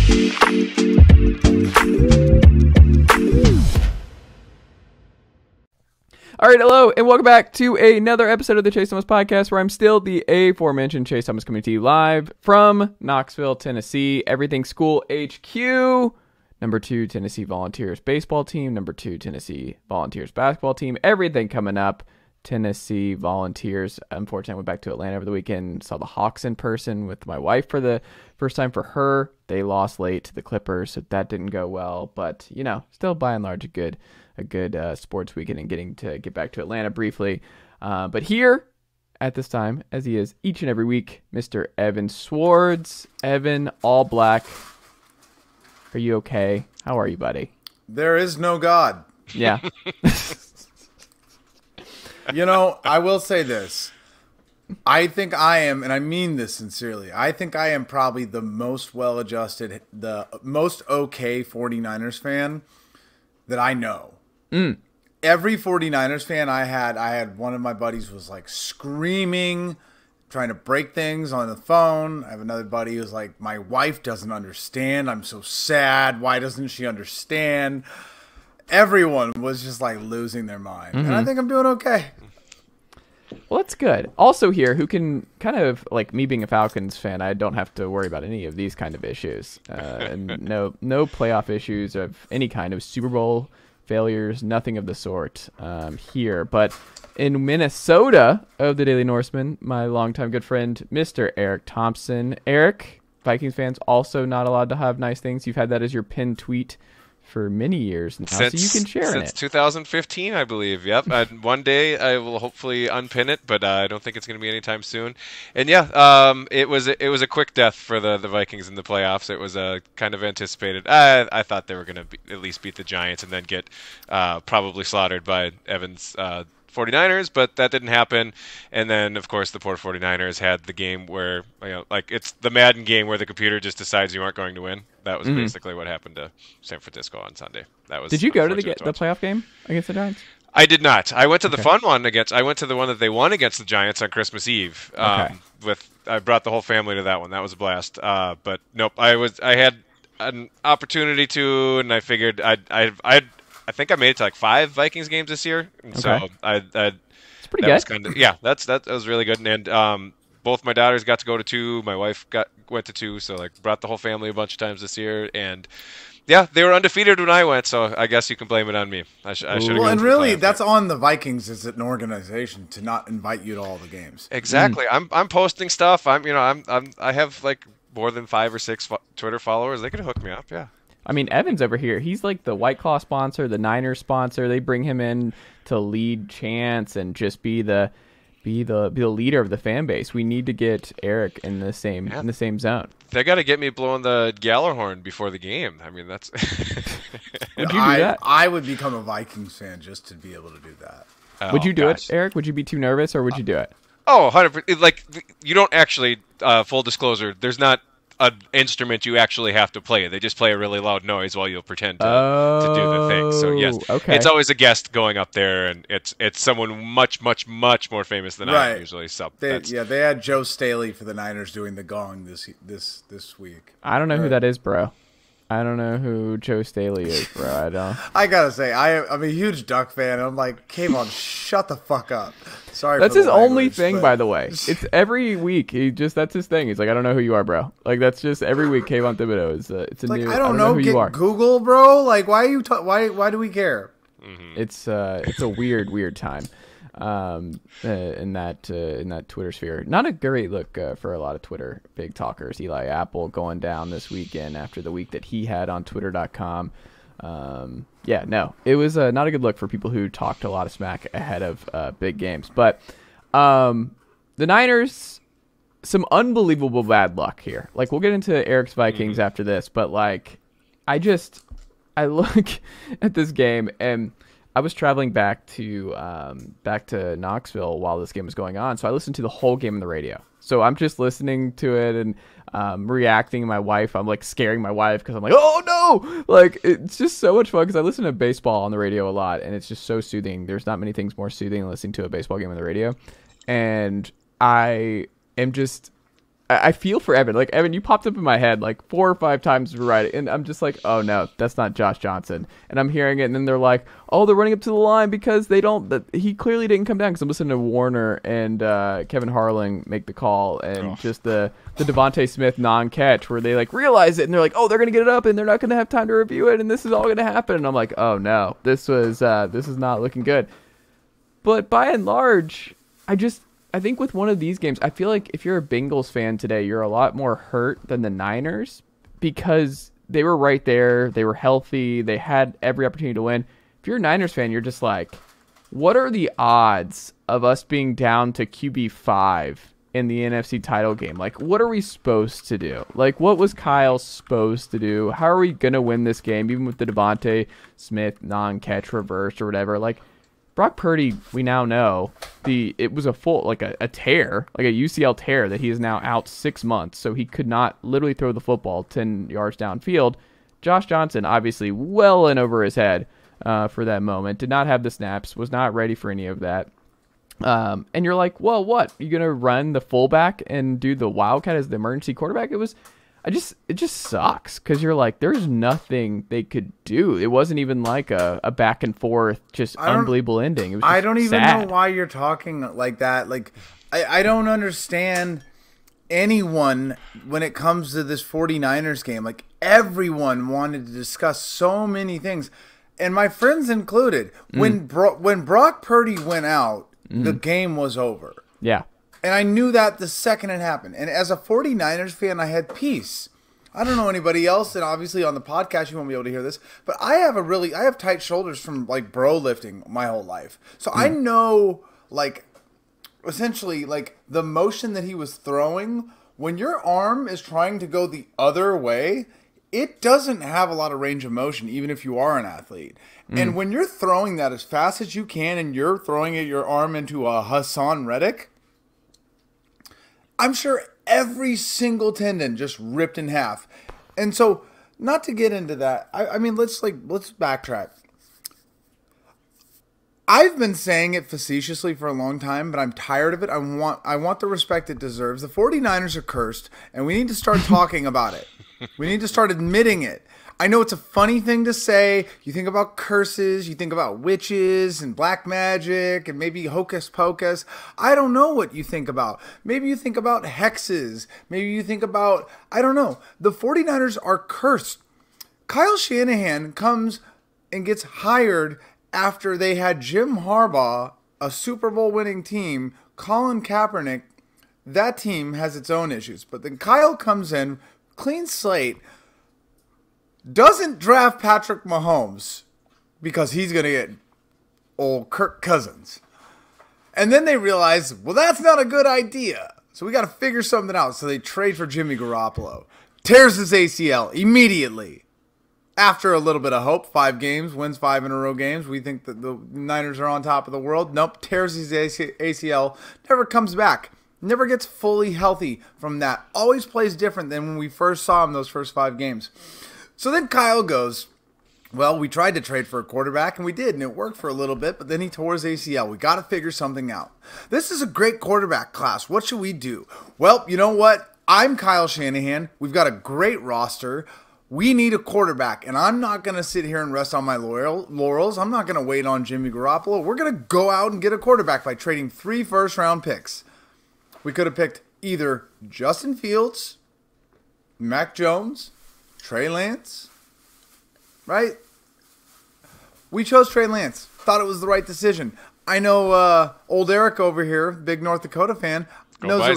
All right, hello, and welcome back to another episode of the Chase Thomas Podcast, where I'm still the aforementioned Chase Thomas coming to you live from Knoxville, Tennessee. Everything School HQ. Number 2, Tennessee Volunteers baseball team. Number 2, Tennessee Volunteers basketball team. Everything coming up. Tennessee Volunteers. Unfortunately, I went back to Atlanta over the weekend. Saw the Hawks in person with my wife for the first time for her. They lost late to the Clippers, so that didn't go well. But, you know, still by and large a good sports weekend and getting to get back to Atlanta briefly. But here at this time, as he is each and every week, Mr. Evan Sowards. Evan, all black. Are you okay? How are you, buddy? There is no God. Yeah. You know, I will say this. I think I am, and I mean this sincerely, I think I am probably the most well-adjusted, the most okay 49ers fan that I know. Every 49ers fan I had one of my buddies was like screaming, trying to break things on the phone. I have another buddy who's like, my wife doesn't understand. I'm so sad. Why doesn't she understand? Everyone was just like losing their mind. And I think I'm doing okay. Well, that's good. Also here, who can kind of, like me being a Falcons fan, I don't have to worry about any of these kind of issues. And no playoff issues of any kind of Super Bowl failures, nothing of the sort here. But in Minnesota of the Daily Norseman, my longtime good friend, Mr. Eric Thompson. Eric, Vikings fans also not allowed to have nice things. You've had that as your pinned tweet for many years now, so you can share in it. Since 2015, I believe. Yep. One day I will hopefully unpin it, but I don't think it's going to be anytime soon. And yeah, it was a quick death for the Vikings in the playoffs. It was kind of anticipated. I thought they were going to at least beat the Giants and then get probably slaughtered by Evans' 49ers, but that didn't happen. And then, of course, the poor 49ers had the game where, you know, like it's the Madden game where the computer just decides you aren't going to win. That was basically what happened to San Francisco on Sunday. That was. Did you go to the playoff game against the Giants? I did not. I went to the fun one I went to the one that they won against the Giants on Christmas Eve. I brought the whole family to that one. That was a blast. But nope, I had an opportunity to, and I figured I think I made it to like 5 Vikings games this year, and so it's pretty good. Was that was really good. And both my daughters got to go to 2. My wife went to 2, so like brought the whole family a bunch of times this year. And yeah, they were undefeated when I went, so I guess you can blame it on me. I should have. Well, and really, that's on the Vikings as an organization to not invite you to all the games. Exactly. I'm posting stuff. I have like more than 5 or 6 Twitter followers. They could hook me up. Yeah. I mean, Evan's over here. He's like the White Claw sponsor, the Niners sponsor. They bring him in to lead chants and just be the leader of the fan base. We need to get Eric in the same zone. They got to get me blowing the Galler horn before the game. I mean, that's. Would you do that? I would become a Vikings fan just to be able to do that. Would you do it, Eric? Would you be too nervous, or would you do it? Oh, 100%. Like, you don't actually. Full disclosure, there's not an instrument you actually have to play. They just play a really loud noise while you'll pretend to do the thing. So yes, it's always a guest going up there, and it's someone much more famous than I am usually. So they had Joe Staley for the Niners doing the gong this week. I don't know who that is, bro. I don't know who Joe Staley is, bro. I don't. I gotta say, I'm a huge Duck fan. I'm like, Kayvon, shut the fuck up. Sorry. That's his only thing, by the way. It's every week. That's his thing. He's like, I don't know who you are, bro. Like that's just every week. Kayvon Thibodeau is. It's a like, new. I don't know who you are. Google, bro. Like, why are you? Why do we care? It's a weird time. In that Twitter sphere. Not a great look for a lot of Twitter big talkers. Eli Apple going down this weekend after the week that he had on Twitter.com. It was not a good look for people who talked a lot of smack ahead of big games. But the Niners, some unbelievable bad luck here. Like, we'll get into Eric's Vikings after this, but like, I look at this game and I was traveling back to Knoxville while this game was going on, so I listened to the whole game on the radio. So I'm just listening to it and reacting to my wife. I'm like scaring my wife because I'm like, oh no! Like, it's just so much fun because I listen to baseball on the radio a lot, and it's just so soothing. There's not many things more soothing than listening to a baseball game on the radio, and I am just I feel for Evan. Like, Evan, you popped up in my head like 4 or 5 times right, and I'm just like, oh no, that's not Josh Johnson. And I'm hearing it, and then they're like, oh, they're running up to the line because they don't. He clearly didn't come down because I'm listening to Warner and Kevin Harling make the call, and just the Devontae Smith non-catch where they like realize it, and they're like, oh, they're gonna get it up, and they're not gonna have time to review it, and this is all gonna happen. And I'm like, oh no, this is not looking good. But by and large, I think with one of these games, I feel like if you're a Bengals fan today, you're a lot more hurt than the Niners because they were right there. They were healthy. They had every opportunity to win. If you're a Niners fan, you're just like, what are the odds of us being down to QB5 in the NFC title game? Like, what are we supposed to do? Like, what was Kyle supposed to do? How are we going to win this game, even with the Devontae Smith non-catch reverse or whatever? Like, Brock Purdy, we now know it was a full, like a tear, like a UCL tear that he is now out 6 months. So he could not literally throw the football 10 yards downfield. Josh Johnson, obviously well in over his head for that moment, did not have the snaps, was not ready for any of that. And you're like, well, what? You're going to run the fullback and do the Wildcat as the emergency quarterback? It just sucks because you're like, there's nothing they could do. It wasn't even like a back and forth, just unbelievable ending. It was just I don't even sad. know why you're talking like that. Like, I don't understand anyone when it comes to this 49ers game. Like, everyone wanted to discuss so many things, and my friends included. When Brock Purdy went out, the game was over. Yeah. And I knew that the second it happened. And as a 49ers fan, I had peace. I don't know anybody else, and obviously on the podcast you won't be able to hear this, but I have tight shoulders from like bro lifting my whole life. So I know like essentially like the motion that he was throwing, when your arm is trying to go the other way, it doesn't have a lot of range of motion, even if you are an athlete. And when you're throwing that as fast as you can and you're throwing your arm into a Hassan Reddick, I'm sure every single tendon just ripped in half. And so, not to get into that, I mean, let's backtrack. I've been saying it facetiously for a long time, but I'm tired of it. I want the respect it deserves. The 49ers are cursed, and we need to start talking about it. We need to start admitting it. I know it's a funny thing to say. You think about curses, you think about witches and black magic and maybe hocus pocus. I don't know what you think about. Maybe you think about hexes. Maybe you think about, I don't know. The 49ers are cursed. Kyle Shanahan comes and gets hired after they had Jim Harbaugh, a Super Bowl winning team, Colin Kaepernick. That team has its own issues. But then Kyle comes in, clean slate, doesn't draft Patrick Mahomes because he's going to get old Kirk Cousins. And then they realize, well, that's not a good idea. So we got to figure something out. So they trade for Jimmy Garoppolo. Tears his ACL immediately. After a little bit of hope, 5 games, wins 5 in a row games. We think that the Niners are on top of the world. Nope, tears his ACL. Never comes back. Never gets fully healthy from that. Always plays different than when we first saw him those first 5 games. So then Kyle goes, well, we tried to trade for a quarterback, and we did, and it worked for a little bit, but then he tore his ACL. We got to figure something out. This is a great quarterback class. What should we do? Well, you know what? I'm Kyle Shanahan. We've got a great roster. We need a quarterback, and I'm not going to sit here and rest on my laurels. I'm not going to wait on Jimmy Garoppolo. We're going to go out and get a quarterback by trading 3 first-round picks. We could have picked either Justin Fields, Mac Jones, Trey Lance, right? We chose Trey Lance. Thought it was the right decision. I know old Eric over here, big North Dakota fan, knows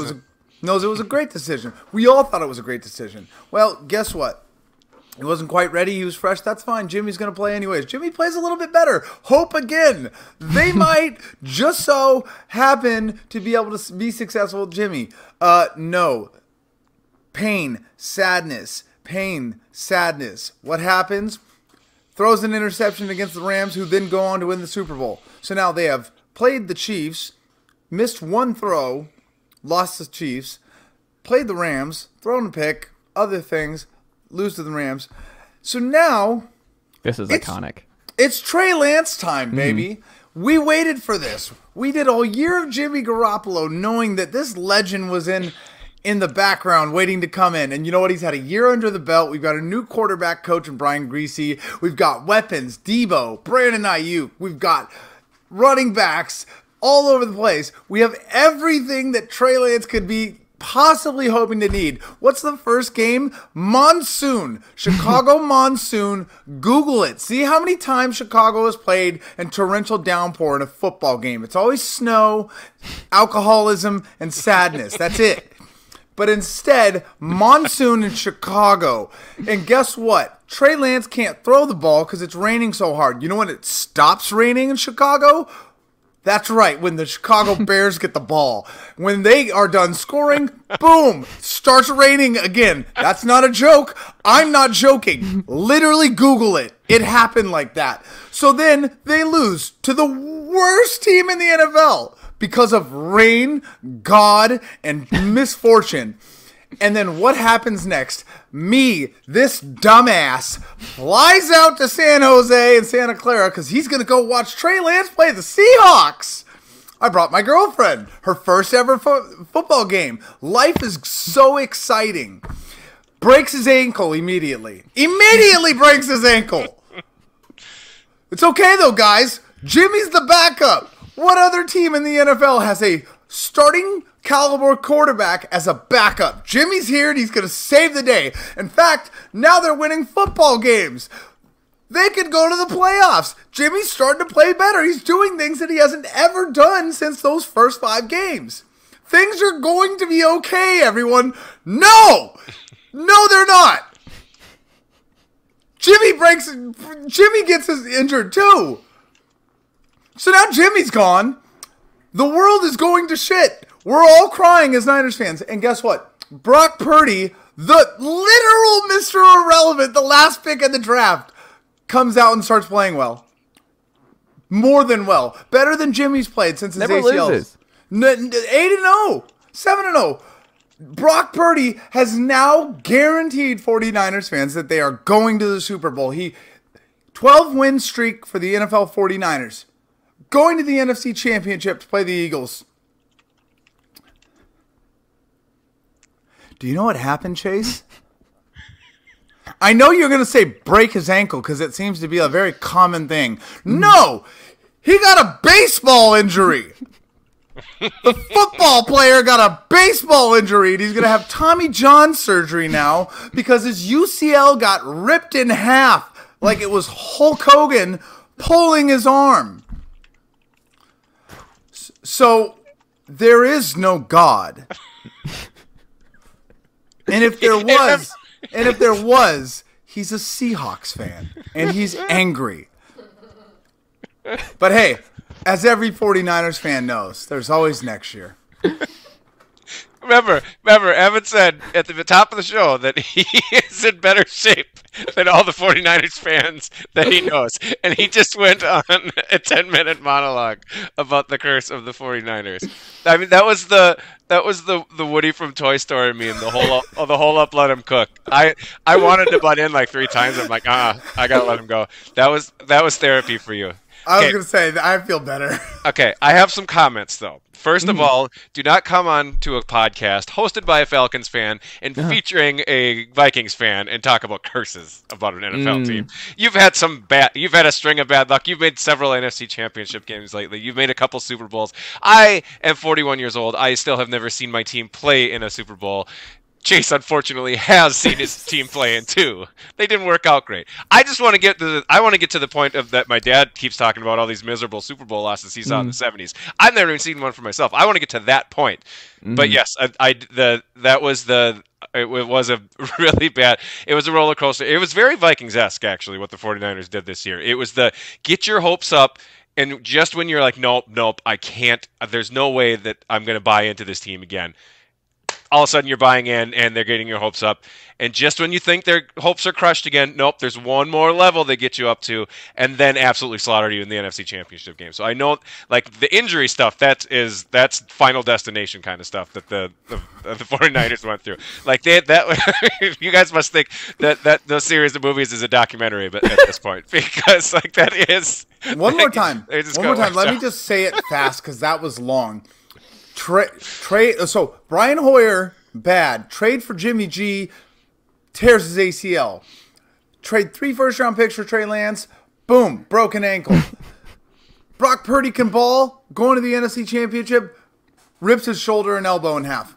it was a great decision. We all thought it was a great decision. Well, guess what? He wasn't quite ready. He was fresh. That's fine. Jimmy's going to play anyways. Jimmy plays a little bit better. Hope again. They might just so happen to be able to be successful with Jimmy. No. Pain, sadness. What happens? Throws an interception against the Rams, who then go on to win the Super Bowl. So now they have played the Chiefs, missed 1 throw, lost the Chiefs, played the Rams, thrown a pick, other things, lose to the Rams. So now this is iconic. It's Trey Lance time, baby. We waited for this. We did a year of Jimmy Garoppolo knowing that this legend was in in the background waiting to come in. And you know what? He's had a year under the belt. We've got a new quarterback coach in Brian Greasy. We've got weapons, Debo, Brandon Ayuk. We've got running backs all over the place. We have everything that Trey Lance could be possibly hoping to need. What's the first game? Monsoon. Chicago Monsoon. Google it. See how many times Chicago has played in torrential downpour in a football game. It's always snow, alcoholism, and sadness. That's it. But instead, monsoon in Chicago. And guess what? Trey Lance can't throw the ball because it's raining so hard. You know when it stops raining in Chicago? That's right, when the Chicago Bears get the ball. When they are done scoring, boom, starts raining again. That's not a joke. I'm not joking. Literally Google it. It happened like that. So then they lose to the worst team in the NFL because of rain, God, and misfortune. And then what happens next? Me, this dumbass, flies out to San Jose and Santa Clara because he's going to go watch Trey Lance play the Seahawks. I brought my girlfriend, her first ever football game. Life is so exciting. Breaks his ankle immediately. Immediately breaks his ankle. It's okay though, guys. Jimmy's the backup. What other team in the NFL has a starting caliber quarterback as a backup? Jimmy's here and he's going to save the day. In fact, now they're winning football games. They could go to the playoffs. Jimmy's starting to play better. He's doing things that he hasn't ever done since those first 5 games. Things are going to be okay, everyone. No! No, they're not. Jimmy gets injured too. So now Jimmy's gone. The world is going to shit. We're all crying as Niners fans. And guess what? Brock Purdy, the literal Mr. Irrelevant, the last pick in the draft, comes out and starts playing well. More than well. Better than Jimmy's played since his Never ACLs. loses. 8-0. 7-0. Brock Purdy has now guaranteed 49ers fans that they are going to the Super Bowl. 12-win streak for the NFL 49ers. Going to the NFC Championship to play the Eagles. Do you know what happened, Chase? I know you're going to say break his ankle because it seems to be a very common thing. No! He got a baseball injury. The football player got a baseball injury, and he's going to have Tommy John surgery now because his UCL got ripped in half like it was Hulk Hogan pulling his arm. So, there is no God. And if there was, he's a Seahawks fan. And he's angry. But hey, as every 49ers fan knows, there's always next year. Remember, Evan said at the top of the show that he is in better shape than all the 49ers fans that he knows. And he just went on a 10-minute monologue about the curse of the 49ers. I mean, that was the Woody from Toy Story in me and the whole up let him cook. I wanted to butt in like 3 times. I'm like, I gotta let him go. That was therapy for you. I was going to say, I feel better. Okay, I have some comments, though. First of all, do not come on to a podcast hosted by a Falcons fan and featuring a Vikings fan and talk about curses about an NFL team. You've had a string of bad luck. You've made several NFC Championship games lately. You've made a couple Super Bowls. I am 41 years old. I still have never seen my team play in a Super Bowl. Chase, unfortunately, has seen his team play in 2. They didn't work out great. I just want to get to the point of that my dad keeps talking about all these miserable Super Bowl losses he saw in the 70s. I've never even seen one for myself. I want to get to that point. But yes, it was a really bad. It was a roller coaster. It was very Vikings-esque, actually, what the 49ers did this year. It was the get your hopes up. And just when you're like, nope, I can't. There's no way that I'm going to buy into this team again. All of a sudden you're buying in and they're getting your hopes up. And just when you think their hopes are crushed again, nope, there's one more level they get you up to and then absolutely slaughter you in the NFC Championship game. So I know like the injury stuff, that's final destination kind of stuff that the 49ers went through. Like you guys must think that those series of movies is a documentary but at this point because like that is One more time. Let me just say it fast because that was long. So Brian Hoyer bad. Trade for Jimmy G, tears his ACL. Trade 3 first-round picks for Trey Lance, boom, broken ankle. Brock Purdy can ball, going to the NFC Championship, rips his shoulder and elbow in half.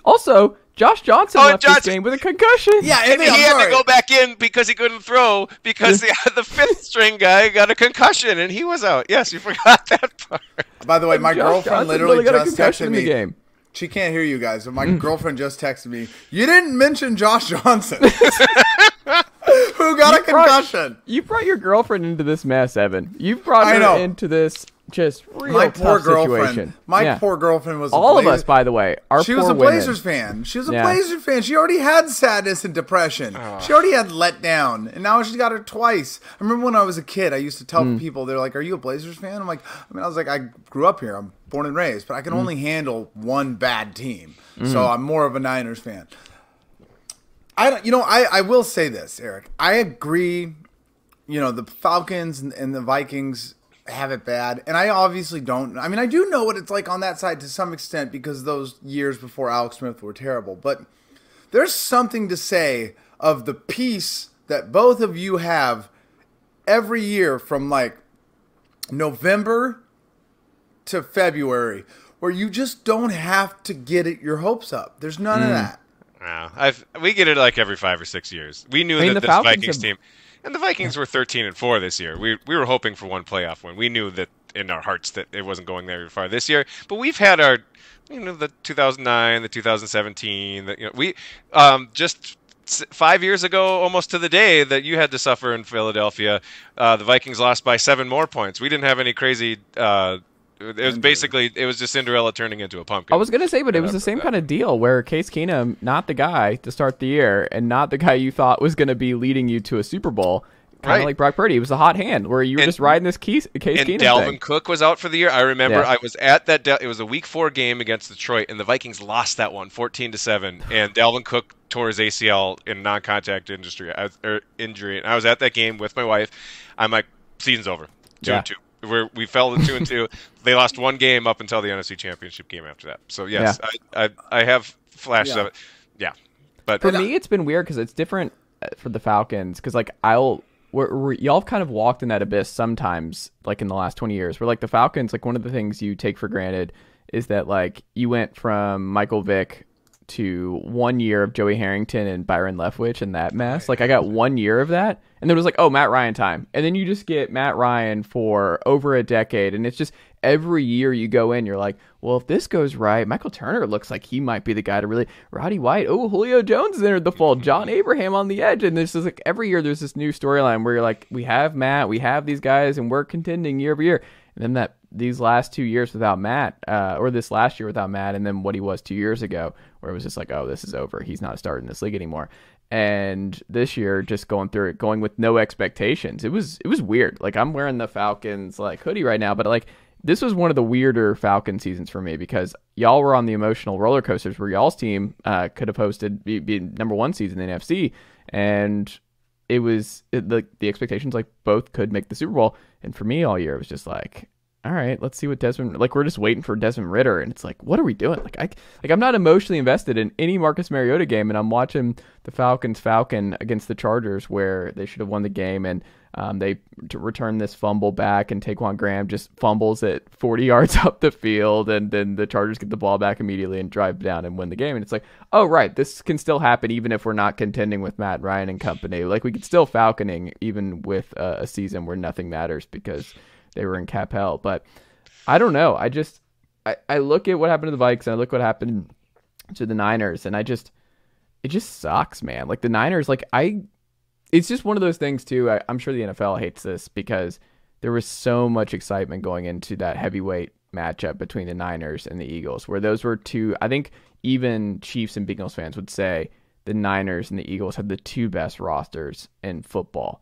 Also, Josh Johnson left this game with a concussion. Yeah, and he had to go back in because he couldn't throw because the fifth string guy got a concussion and he was out. Yes, you forgot that part. By the way, my girlfriend literally just texted me. The game. She can't hear you guys, but my girlfriend just texted me. You didn't mention Josh Johnson. Who got a concussion? You brought your girlfriend into this mess, Evan. You brought her into this just real tough situation. My poor girlfriend was all of us, by the way. She was a Blazers fan. She was a Blazers fan. She already had sadness and depression. She already had let down, and now she's got it twice. I remember when I was a kid, I used to tell people, they're like, "Are you a Blazers fan?" I'm like, I was like, I grew up here. I'm born and raised, but I can only handle one bad team. So I'm more of a Niners fan. I will say this, Eric. I agree. The Falcons and the Vikings have it bad, and I obviously don't. I mean, I do know what it's like on that side to some extent because those years before Alex Smith were terrible. But there's something to say of the peace that both of you have every year from like November to February, where you just don't have to get your hopes up. There's none of that. No, we get it like every 5 or 6 years. We knew that this Vikings team, and the Vikings were 13-4 this year. We were hoping for one playoff win. We knew that in our hearts that it wasn't going very far this year. But we've had our, the 2009, the 2017. We just 5 years ago, almost to the day that you had to suffer in Philadelphia, the Vikings lost by 7 more points. We didn't have any crazy. It was basically, it was just Cinderella turning into a pumpkin. I was going to say, but it was the same kind of deal where Case Keenum, not the guy to start the year and not the guy you thought was going to be leading you to a Super Bowl. Kind of like Brock Purdy. It was a hot hand where you were just riding this Case Keenum thing. And Dalvin Cook was out for the year. I remember I was at that. It was a Week 4 game against Detroit, and the Vikings lost that one 14-7. And Dalvin Cook tore his ACL in non-contact injury. And I was at that game with my wife. I'm like, season's over. 2-2. We fell to 2-2. They lost one game up until the NFC Championship game after that. So yes, I have flashes of it. Yeah, but for me, it's been weird because it's different for the Falcons. Because like y'all kind of walked in that abyss sometimes, like in the last 20 years. Where like the Falcons, like one of the things you take for granted is that like you went from Michael Vick to 1 year of Joey Harrington and Byron Leftwich and that mess. Like I got 1 year of that, and then it was like, oh, Matt Ryan time, and then you just get Matt Ryan for over a decade, and it's just every year you go in, you're like, well, if this goes right, Michael Turner looks like he might be the guy to really. Roddy White, oh, Julio Jones entered the fold, John Abraham on the edge, and this is like every year there's this new storyline where you're like, we have Matt, we have these guys, and we're contending year over year, and then these last 2 years without Matt, or this last year without Matt, and then what he was 2 years ago, where it was just like, oh, this is over. He's not starting this league anymore. And this year, just going through it, going with no expectations. It was weird. Like I'm wearing the Falcons like hoodie right now, but like this was one of the weirder Falcon seasons for me because y'all were on the emotional roller coasters where y'all's team could have hosted be number 1 seed in the NFC, and it was the expectations like both could make the Super Bowl. And for me, all year it was just like, all right, let's see what Desmond, like we're just waiting for Desmond Ridder, and it's like, what are we doing? Like I'm not emotionally invested in any Marcus Mariota game, and I'm watching the Falcon against the Chargers where they should have won the game, and they return this fumble back, and Taquan Graham just fumbles it 40 yards up the field, and then the Chargers get the ball back immediately and drive down and win the game. And it's like, oh, right, this can still happen even if we're not contending with Matt Ryan and company. Like we could still Falconing even with a season where nothing matters because they were in cap hell. But I don't know. I look at what happened to the Vikes, and I look what happened to the Niners, and it just sucks, man. Like the Niners, it's just one of those things too. I'm sure the NFL hates this because there was so much excitement going into that heavyweight matchup between the Niners and the Eagles, where those were two, I think even Chiefs and Bengals fans would say the Niners and the Eagles had the 2 best rosters in football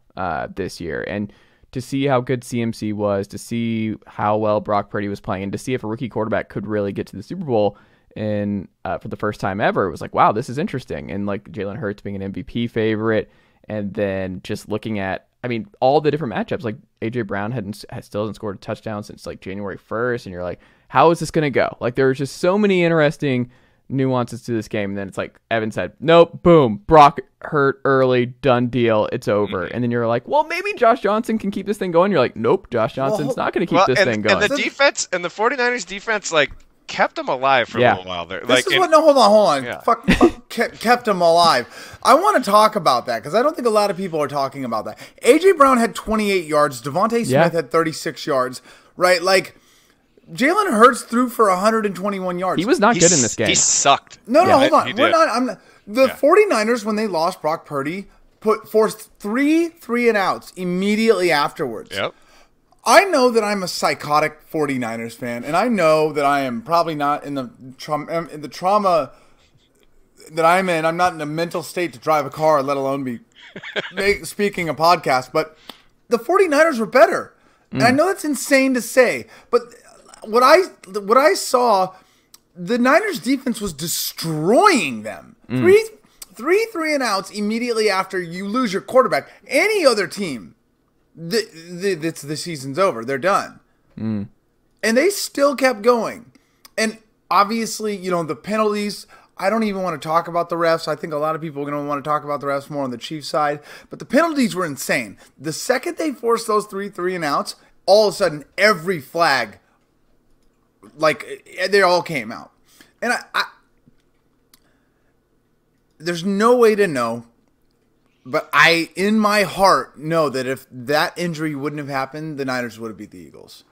this year. And to see how good CMC was, to see how well Brock Purdy was playing, and to see if a rookie quarterback could really get to the Super Bowl and for the first time ever, it was like, wow, this is interesting. And like Jalen Hurts being an MVP favorite, and then just looking at, I mean, all the different matchups, like AJ Brown still hasn't scored a touchdown since like January 1st, and you're like, how is this going to go? Like there was just so many interesting nuances to this game, and then it's like Evan said, nope, boom, Brock hurt early, done deal, it's over. And then you're like, well, maybe Josh Johnson can keep this thing going. You're like, nope, Josh Johnson's not going to keep this thing going. And the defense, and the 49ers defense, like, kept them alive for a little while there. Hold on. Yeah. Fuck, kept them alive. I want to talk about that because I don't think a lot of people are talking about that. A.J. Brown had 28 yards. Devontae Smith had 36 yards, right? Like, Jalen Hurts threw for 121 yards. He was not good in this game. He sucked. No, hold on. The 49ers, when they lost Brock Purdy, forced three and outs immediately afterwards. Yep. I know that I'm a psychotic 49ers fan, and I know that I am probably not in the trauma that I'm in. I'm not in a mental state to drive a car, let alone be speaking a podcast. But the 49ers were better. And I know that's insane to say, but what I saw, the Niners defense was destroying them. Three and outs immediately after you lose your quarterback. Any other team, the season's over. They're done. And they still kept going. And obviously, the penalties, I don't even want to talk about the refs. I think a lot of people are going to want to talk about the refs more on the Chiefs side. But the penalties were insane. The second they forced those three and outs, all of a sudden every flag, like, they all came out. And I there's no way to know. But I, in my heart, know that if that injury wouldn't have happened, the Niners would have beat the Eagles.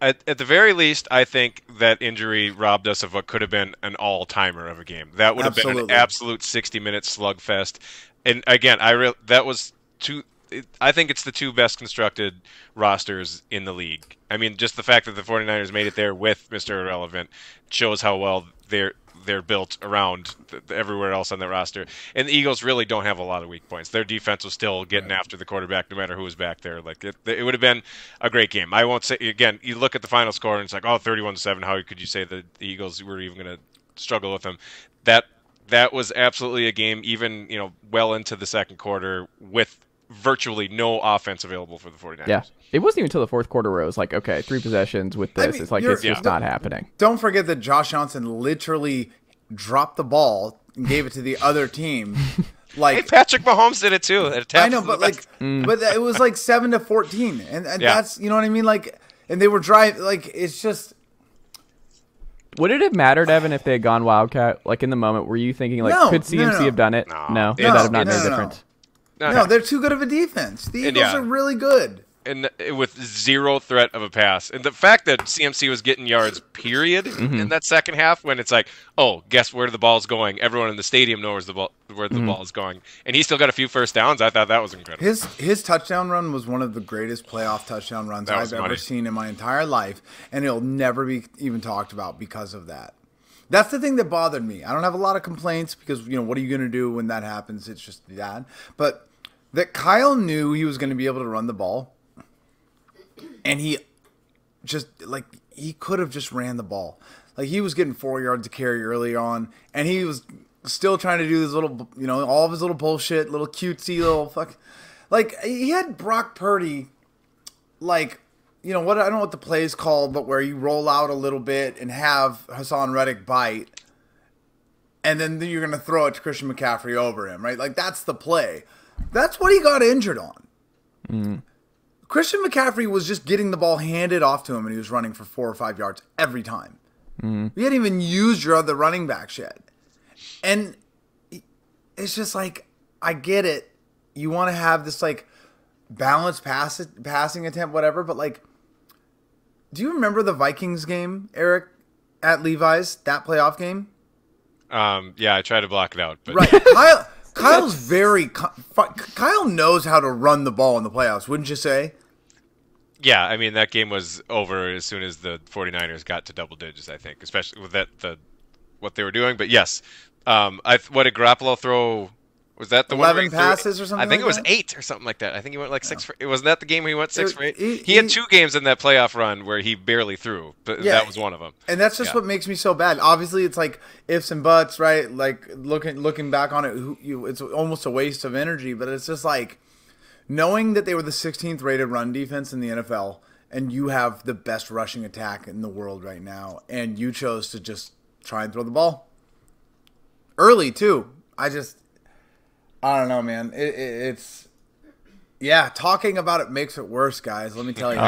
At the very least, I think that injury robbed us of what could have been an all-timer of a game. That would have been an absolute 60-minute slugfest. And again, I think it's the two best constructed rosters in the league. I mean, just the fact that the 49ers made it there with Mr. Irrelevant shows how well they're built around everywhere else on the roster. And the Eagles really don't have a lot of weak points. Their defense was still getting after the quarterback no matter who was back there. Like it would have been a great game. I won't say, again, you look at the final score and it's like, 31-7, how could you say that the Eagles were even going to struggle with them? That was absolutely a game, even, well into the second quarter with virtually no offense available for the 49ers. Yeah. It wasn't even until the fourth quarter where it was like, okay, 3 possessions with this. It's like, it's just not happening. Don't forget that Josh Johnson literally dropped the ball and gave it to the other team. Like, hey, Patrick Mahomes did it too. I know, but but it was like 7-14. And that's, you know what I mean? Like, and they were driving, like, it's just. Would it have mattered, Evan, if they had gone Wildcat? Like, in the moment, were you thinking, like, could CMC have done it? No. Would that have not made a difference? No, they're too good of a defense. The Eagles are really good. And with zero threat of a pass. And the fact that CMC was getting yards, period, in that second half, when it's like, oh, guess where the ball's going? Everyone in the stadium knows where the ball is going. And he still got a few first downs. I thought that was incredible. His touchdown run was one of the greatest playoff touchdown runs I've ever seen in my entire life. And it'll never be even talked about because of that. That's the thing that bothered me. I don't have a lot of complaints because, what are you going to do when that happens? It's just that. But that Kyle knew he was going to be able to run the ball. And he just, like, he could have just ran the ball. Like, he was getting 4 yards to carry early on. And he was still trying to do this little, all of his little bullshit, little cutesy little fuck. Like, he had Brock Purdy, like, I don't know what the play is called, but where you roll out a little bit and have Hassan Reddick bite. And then you're going to throw it to Christian McCaffrey over him, right? Like, that's the play. That's what he got injured on. Christian McCaffrey was just getting the ball handed off to him, and he was running for 4 or 5 yards every time. You hadn't even used your other running backs yet. And it's just like, I get it. You want to have this, like, balanced passing attempt, whatever, but, like, do you remember the Vikings game, Eric, at Levi's, that playoff game? Yeah, I tried to block it out. But. Right. Kyle knows how to run the ball in the playoffs, wouldn't you say? Yeah, I mean, that game was over as soon as the 49ers got to double digits, I think, especially with what they were doing. But yes, what did Garoppolo throw? Was that the 11 passes or something? I think it was 8 or something like that. I think he went like 6 for. Wasn't that the game where he went 6 for 8? He had 2 games in that playoff run where he barely threw, but that was one of them. And that's just what makes me so bad. Obviously, it's like ifs and buts, right? Like looking back on it, it's almost a waste of energy. But it's just like knowing that they were the 16th rated run defense in the NFL, and you have the best rushing attack in the world right now, and you chose to just try and throw the ball. early too. I don't know, man. It's yeah. Talking about it makes it worse, guys. Let me tell you.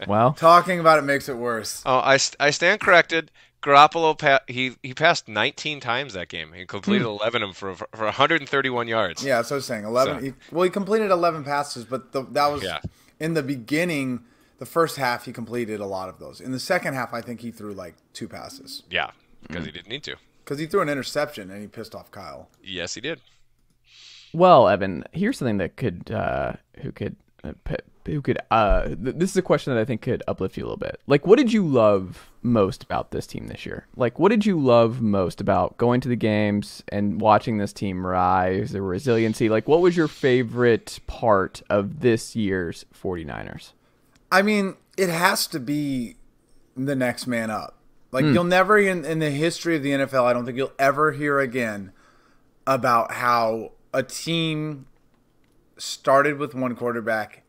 Well, Talking about it makes it worse. Oh, I stand corrected. Garoppolo he passed 19 times that game. He completed 11 of them for 131 yards. Yeah, that's what I was saying. 11. So. He completed 11 passes, but that was in the beginning. The first half, he completed a lot of those. In the second half, I think he threw like 2 passes. Yeah, because he didn't need to. Because he threw an interception and he pissed off Kyle. Yes, he did. well, Evan, here's something that this is a question that I think could uplift you a little bit. Like, what did you love most about this team this year? Like, what did you love most about going to the games and watching this team rise, the resiliency? Like, what was your favorite part of this year's 49ers? I mean, it has to be the next man up. Like, you'll never, in the history of the NFL, I don't think you'll ever hear again about how a team started with one quarterback,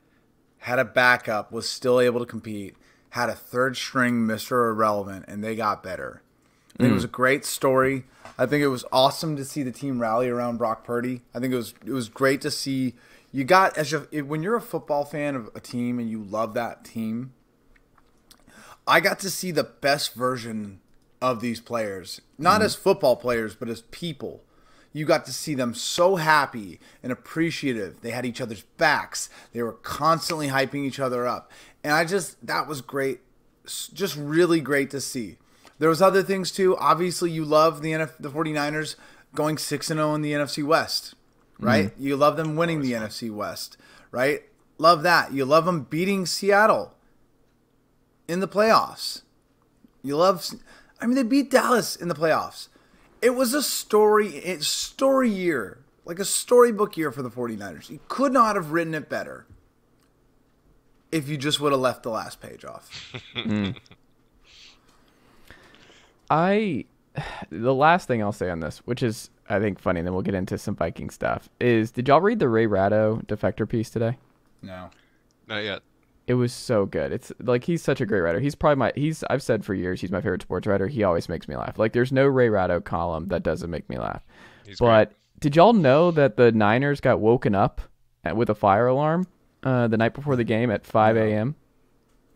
had a backup, was still able to compete, had a third string Mr. Irrelevant, and they got better. I think it was a great story. I think it was awesome to see the team rally around Brock Purdy. I think it was great to see when you're a football fan of a team and you love that team. I got to see the best version of these players, not as football players, but as people. You got to see them so happy and appreciative. They had each other's backs. They were constantly hyping each other up. And that was great. Just really great to see. There was other things too. Obviously, you love the 49ers going 6-0 in the NFC West, right? You love them winning the NFC West, right? Love that. You love them beating Seattle in the playoffs. They beat Dallas in the playoffs. It was a story year, like a storybook year for the 49ers. You could not have written it better if you just would have left the last page off. The last thing I'll say on this, which is, I think, funny, and then we'll get into some Viking stuff, is did y'all read the Ray Ratto defector piece today? No. Not yet. It was so good. It's like, he's such a great writer. He's probably I've said for years, he's my favorite sports writer. He always makes me laugh. Like, there's no Ray Ratto column that doesn't make me laugh. But did y'all know that the Niners got woken up with a fire alarm the night before the game at 5 a.m.?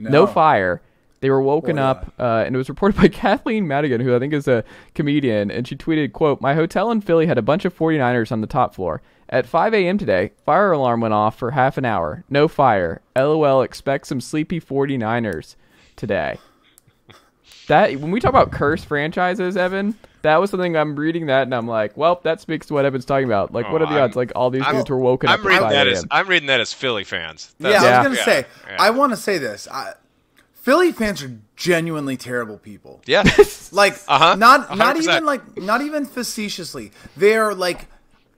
No fire. They were woken up, and it was reported by Kathleen Madigan, who I think is a comedian, and she tweeted, quote, "My hotel in Philly had a bunch of 49ers on the top floor. At 5 a.m. today, fire alarm went off for half an hour. No fire. LOL, expect some sleepy 49ers today." That, when we talk about cursed franchises, Evan, that was something. I'm reading that, and I'm like, well, that speaks to what Evan's talking about. Like, what are the odds? Like, all these dudes were woken up at 5 a.m. I'm reading that as Philly fans. I was going to say, I want to say this. Philly fans are genuinely terrible people. Yeah. Like, not even facetiously. They're like,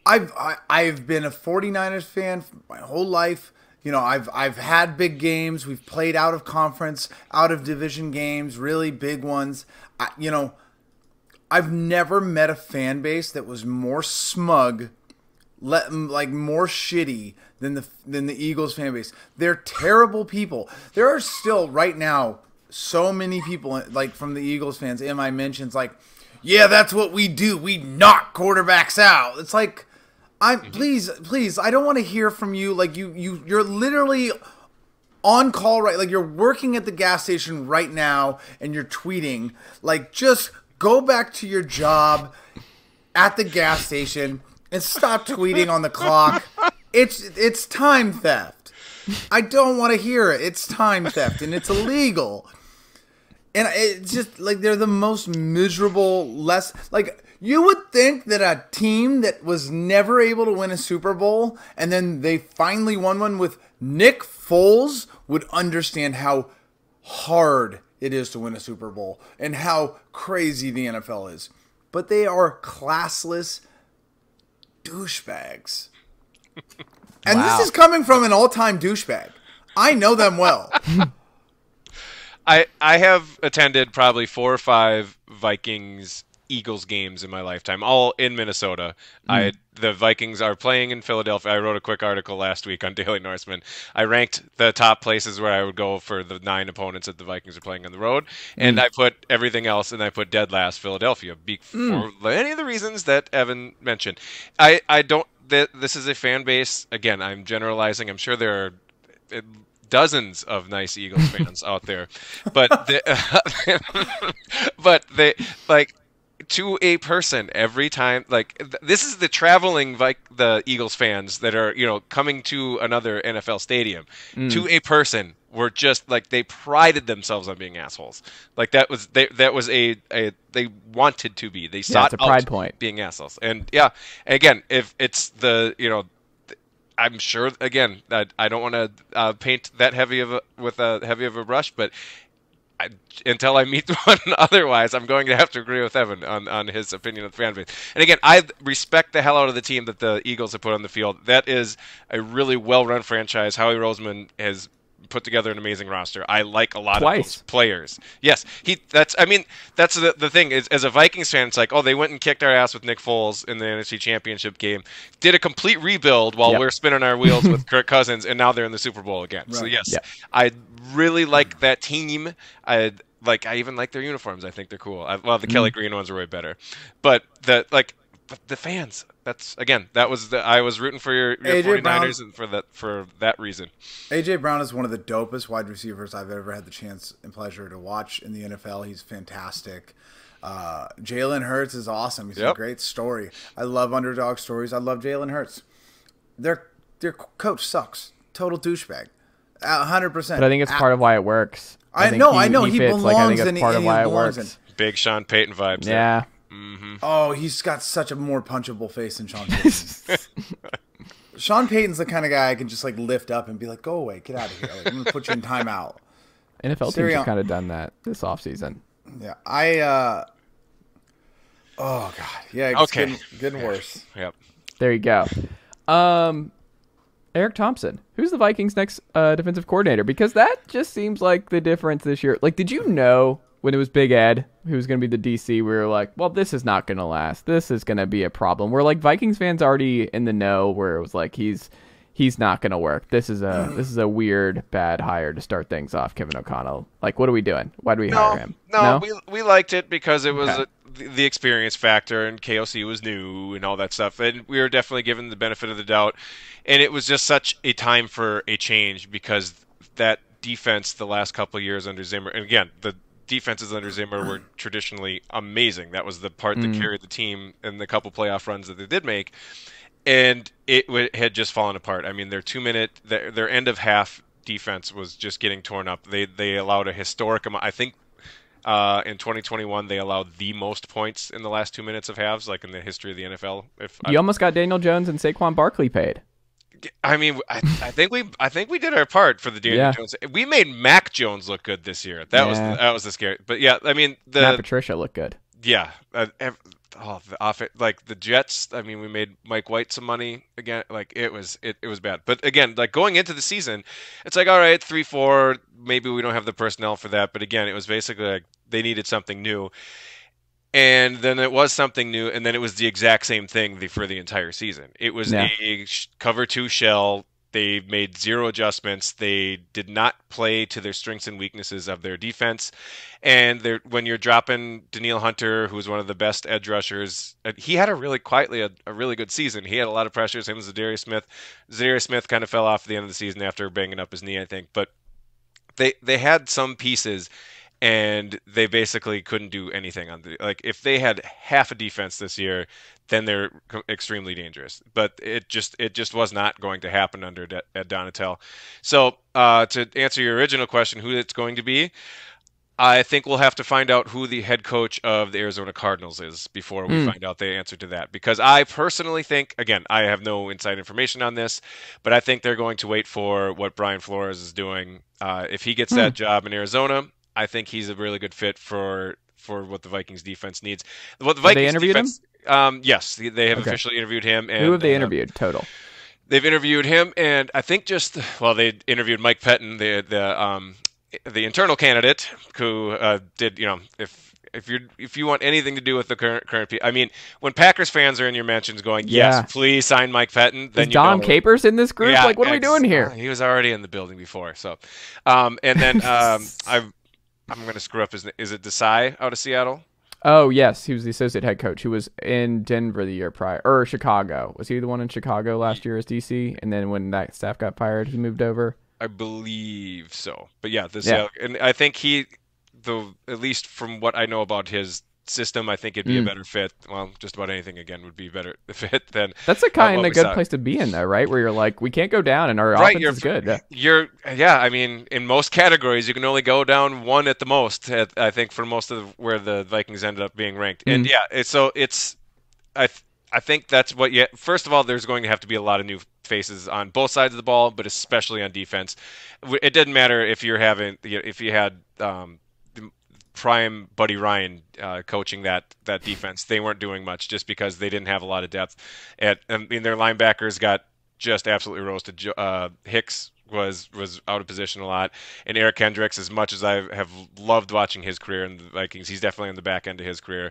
I've been a 49ers fan my whole life. You know, I've had big games. We've played out of conference, out of division games, really big ones. I've never met a fan base that was more smug, more shitty than the Eagles fan base. They're terrible people. There are still right now so many people like from the Eagles fans in my mentions like, yeah, that's what we do. We knock quarterbacks out. It's like, please, I don't want to hear from you. Like you're literally on call, right? Like you're working at the gas station right now and you're tweeting. Like, just go back to your job at the gas station and stop tweeting on the clock. It's time theft. I don't want to hear it. It's time theft and it's illegal. And it's just like they're the most miserable, you would think that a team that was never able to win a Super Bowl and then they finally won one with Nick Foles would understand how hard it is to win a Super Bowl and how crazy the NFL is. But they are classless douchebags. And This is coming from an all-time douchebag. I know them well. I have attended probably 4 or 5 Vikings Eagles games in my lifetime, all in Minnesota. The Vikings are playing in Philadelphia. I wrote a quick article last week on Daily Norseman. I ranked the top places where I would go for the 9 opponents that the Vikings are playing on the road, and I put everything else, and I put dead last Philadelphia for any of the reasons that Evan mentioned. I don't. This is a fan base. Again, I'm generalizing. I'm sure there are dozens of nice Eagles fans out there, but but they like. To a person every time, this is the traveling the Eagles fans that are coming to another NFL stadium. To a person, were just like they prided themselves on being assholes. Like that was they wanted to be. They sought it's a pride out point. being assholes. And yeah, again, if it's I'm sure again that I don't want to paint that heavy of a brush, but. Until I meet one otherwise, I'm going to have to agree with Evan on his opinion of the fan base. And again, I respect the hell out of the team that the Eagles have put on the field. That is a really well-run franchise. Howie Roseman has put together an amazing roster. I like a lot of those players. Yes, that's the thing is, as a Vikings fan, it's like, oh, they went and kicked our ass with Nick Foles in the NFC Championship game, did a complete rebuild while we're spinning our wheels with Kirk Cousins, and now they're in the Super Bowl again. Right. So yes, I really like that team. I even like their uniforms. I think they're cool. The Kelly Green ones are way better, but the fans. I was rooting for your 49ers and for that reason. AJ Brown is one of the dopest wide receivers I've ever had the chance and pleasure to watch in the NFL. He's fantastic. Jalen Hurts is awesome. He's a great story. I love underdog stories. I love Jalen Hurts. Their coach sucks. Total douchebag. 100%. But I think it's part of why it works. I know. He fits. belongs, I think that's part of why it works. Big Sean Payton vibes. Yeah. Mm-hmm. Oh, he's got such a more punchable face than Sean Payton. Sean Payton's the kind of guy I can just lift up and be like, "Go away, get out of here. I'm gonna put you in timeout." NFL teams have kind of done that this offseason. Yeah, oh god, yeah. It's getting worse. Yep. There you go. Eric Thompson, who's the Vikings' next defensive coordinator? Because that just seems like the difference this year. Did you know when it was Big Ed who was going to be the DC, we were like, well, this is not going to last. This is going to be a problem. We're Vikings fans already in the know where it was he's not going to work. This is a weird, bad hire to start things off, Kevin O'Connell. What are we doing? Why do we hire him? No, we liked it because it was the experience factor, and KOC was new and all that stuff. And we were definitely given the benefit of the doubt. And it was just such a time for a change because that defense the last couple of years under Zimmer, and again, the defenses under Zimmer were traditionally amazing. That was the part that carried the team in the couple playoff runs that they did make. And it had just fallen apart. I mean, their 2-minute, their end of half defense was just getting torn up. They allowed a historic amount. I think in 2021 they allowed the most points in the last 2 minutes of halves, in the history of the NFL. You almost got Daniel Jones and Saquon Barkley paid. I mean, I think we did our part for the Daniel Jones. We made Mac Jones look good this year. That was the scary. But yeah, I mean, Matt Patricia looked good. Yeah, the Jets. I mean, we made Mike White some money again. It was bad. But again, going into the season, it's all right, 3-4. Maybe we don't have the personnel for that. But again, it was basically they needed something new. And then it was something new, and then it was the exact same thing for the entire season. It was a cover 2 shell. They made 0 adjustments. They did not play to their strengths and weaknesses of their defense. And when you're dropping Daniil Hunter, who's one of the best edge rushers, he had a really good season. He had a lot of pressures. Him and Zadarius Smith. Zadarius Smith kind of fell off at the end of the season after banging up his knee, I think. But they had some pieces, and they basically couldn't do anything on if they had half a defense this year, then they're extremely dangerous. But it just was not going to happen under Ed Donatel. So to answer your original question, who it's going to be, I think we'll have to find out who the head coach of the Arizona Cardinals is before we find out the answer to that. Because I personally think, again, I have no inside information on this, but I think they're going to wait for what Brian Flores is doing. If he gets that job in Arizona, I think he's a really good fit for what the Vikings defense needs. What the Vikings they interviewed defense, him? Yes, they have officially interviewed him. And, who have they interviewed total? They've interviewed him, and I think they interviewed Mike Pettin, the internal candidate who did, if if you want anything to do with the current people, I mean, when Packers fans are in your mentions going, Yeah. yes, please sign Mike Pettin, then Is Dom know. Capers in this group? Yeah, Like, what are we doing here? He was already in the building before. So, and then I'm going to screw up his name. Is it Desai out of Seattle? Oh, yes. He was the associate head coach who was in Denver the year prior, or Chicago. Was he the one in Chicago last year as DC? And then when that staff got fired, he moved over? I believe so. But yeah, Yeah. And I think at least from what I know about his system, I think it'd be a better fit. Well, just about anything again would be better fit than. That's a kind what of we good saw. place to be in, though, right? Where you're like, we can't go down, and our Right, offense is good. Yeah. I mean, in most categories, you can only go down one at the most. I think for most of where the Vikings ended up being ranked, and yeah, I think that's what. Yeah, first of all, there's going to have to be a lot of new faces on both sides of the ball, but especially on defense. It didn't matter if you had prime Buddy Ryan coaching that defense. They weren't doing much just because they didn't have a lot of depth. I mean, their linebackers got just absolutely roasted. Hicks was out of position a lot, and Eric Kendricks, as much as I have loved watching his career in the Vikings, he's definitely on the back end of his career.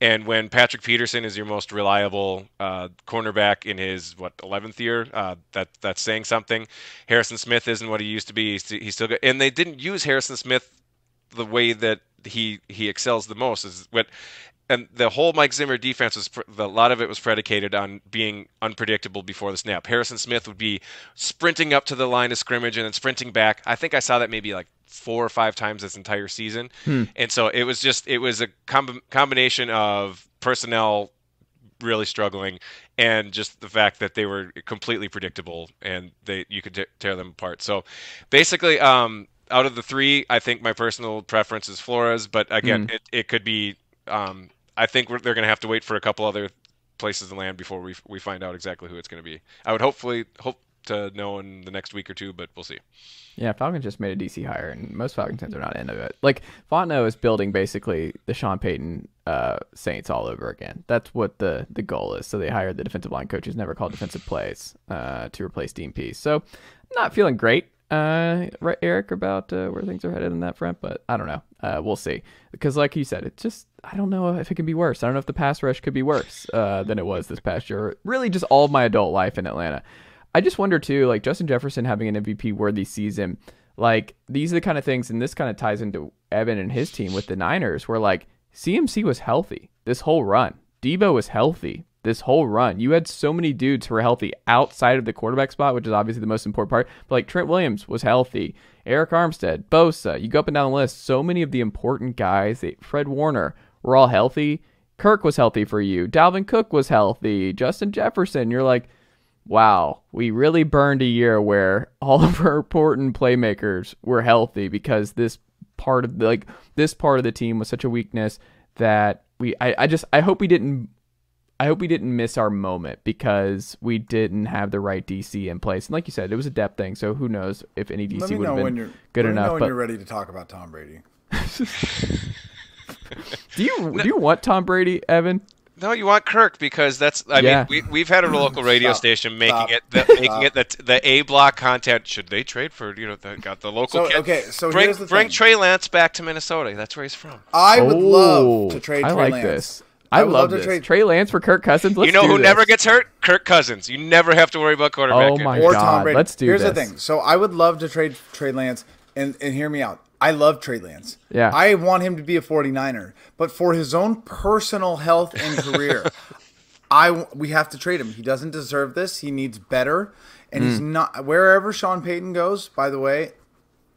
And when Patrick Peterson is your most reliable cornerback in his 11th year, that's saying something. Harrison Smith isn't what he used to be. He's still good, and they didn't use Harrison Smith the way that he excels the most and the whole Mike Zimmer defense a lot of it was predicated on being unpredictable before the snap. Harrison Smith would be sprinting up to the line of scrimmage and then sprinting back. I think I saw that maybe like 4 or 5 times this entire season. And so it was a combination of personnel really struggling and just the fact that they were completely predictable and you could tear them apart. So basically, out of the 3, I think my personal preference is Flores, but again, it could be. I think they're going to have to wait for a couple other places to land before we find out exactly who it's going to be. I would hope to know in the next week or 2, but we'll see. Yeah, Falcons just made a DC hire, and most Falcons fans are not into it. Like, Fontenot is building basically the Sean Payton Saints all over again. That's what the goal is. So they hired the defensive line coach who's never called defensive plays to replace Dean Pease. So I'm not feeling great, right, Eric, about where things are headed in that front, but I don't know. We'll see. Because like you said, it's just, I don't know if it can be worse. I don't know if the pass rush could be worse than it was this past year. Really just all of my adult life in Atlanta. I just wonder too, like Justin Jefferson having an MVP worthy season, like these are the kind of things, and this kind of ties into Evan and his team with the Niners, where like CMC was healthy this whole run. Debo was healthy this whole run. You had so many dudes who were healthy outside of the quarterback spot, which is obviously the most important part. But like Trent Williams was healthy, Eric Armstead, Bosa, you go up and down the list, so many of the important guys, Fred Warner, were all healthy. Kirk was healthy for you. Dalvin Cook was healthy. Justin Jefferson, you're like, wow, we really burned a year where all of our important playmakers were healthy because this part of the team was such a weakness that I hope we didn't miss our moment because we didn't have the right DC in place. And like you said, it was a depth thing, so who knows if any DC would have been good enough. Let me know when you're ready to talk about Tom Brady. Do you want Tom Brady, Evan? No, you want Kirk because I mean, we've had a local radio station making it the A block content. Should they trade for got the local kid? Okay, so bring Trey Lance back to Minnesota. That's where he's from. I would love to trade. I Trey like Lance. this. I love this. Trey Lance for Kirk Cousins. Let's who never gets hurt? Kirk Cousins. You never have to worry about quarterback. Oh my or God! Tom Brady. Let's do Here's this. the thing. So I would love to trade Trey Lance, and hear me out. I love Trey Lance. Yeah. I want him to be a 49er, but for his own personal health and career, we have to trade him. He doesn't deserve this. He needs better, and he's not. Wherever Sean Payton goes, by the way,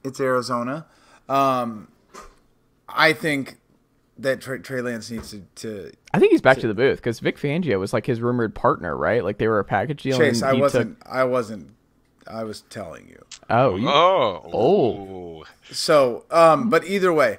it's Arizona. I think that Trey Lance needs to. I think he's back to the booth because Vic Fangio was like his rumored partner, right? Like they were a package deal. Chase, I wasn't. I was telling you. Oh. So, but either way,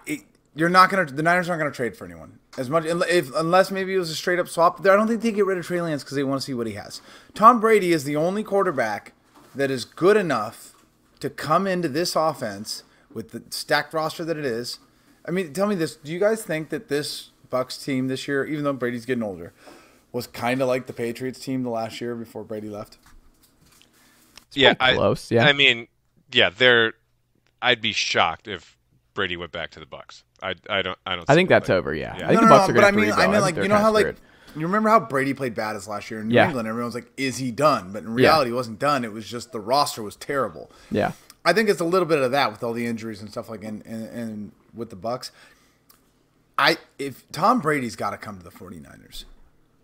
the Niners aren't gonna trade for anyone as much, unless maybe it was a straight up swap. I don't think they get rid of Trey Lance because they want to see what he has. Tom Brady is the only quarterback that is good enough to come into this offense with the stacked roster that it is. I mean, tell me this: do you guys think that this Bucs team this year, even though Brady's getting older, was kind of like the Patriots team the last year before Brady left? Close. Yeah. I mean, yeah, I'd be shocked if Brady went back to the Bucs. I don't. I see think it that's like- over. Yeah, Yeah. I think No, the no, Bucs no, are but going I to mean, rebuild. like, you know how, like, you remember how Brady played bad his last year in New England? Everyone was like, is he done? But in reality, he wasn't done. It was just the roster was terrible. Yeah. I think it's a little bit of that with all the injuries and stuff like and with the Bucs. If Tom Brady's got to come to the 49ers.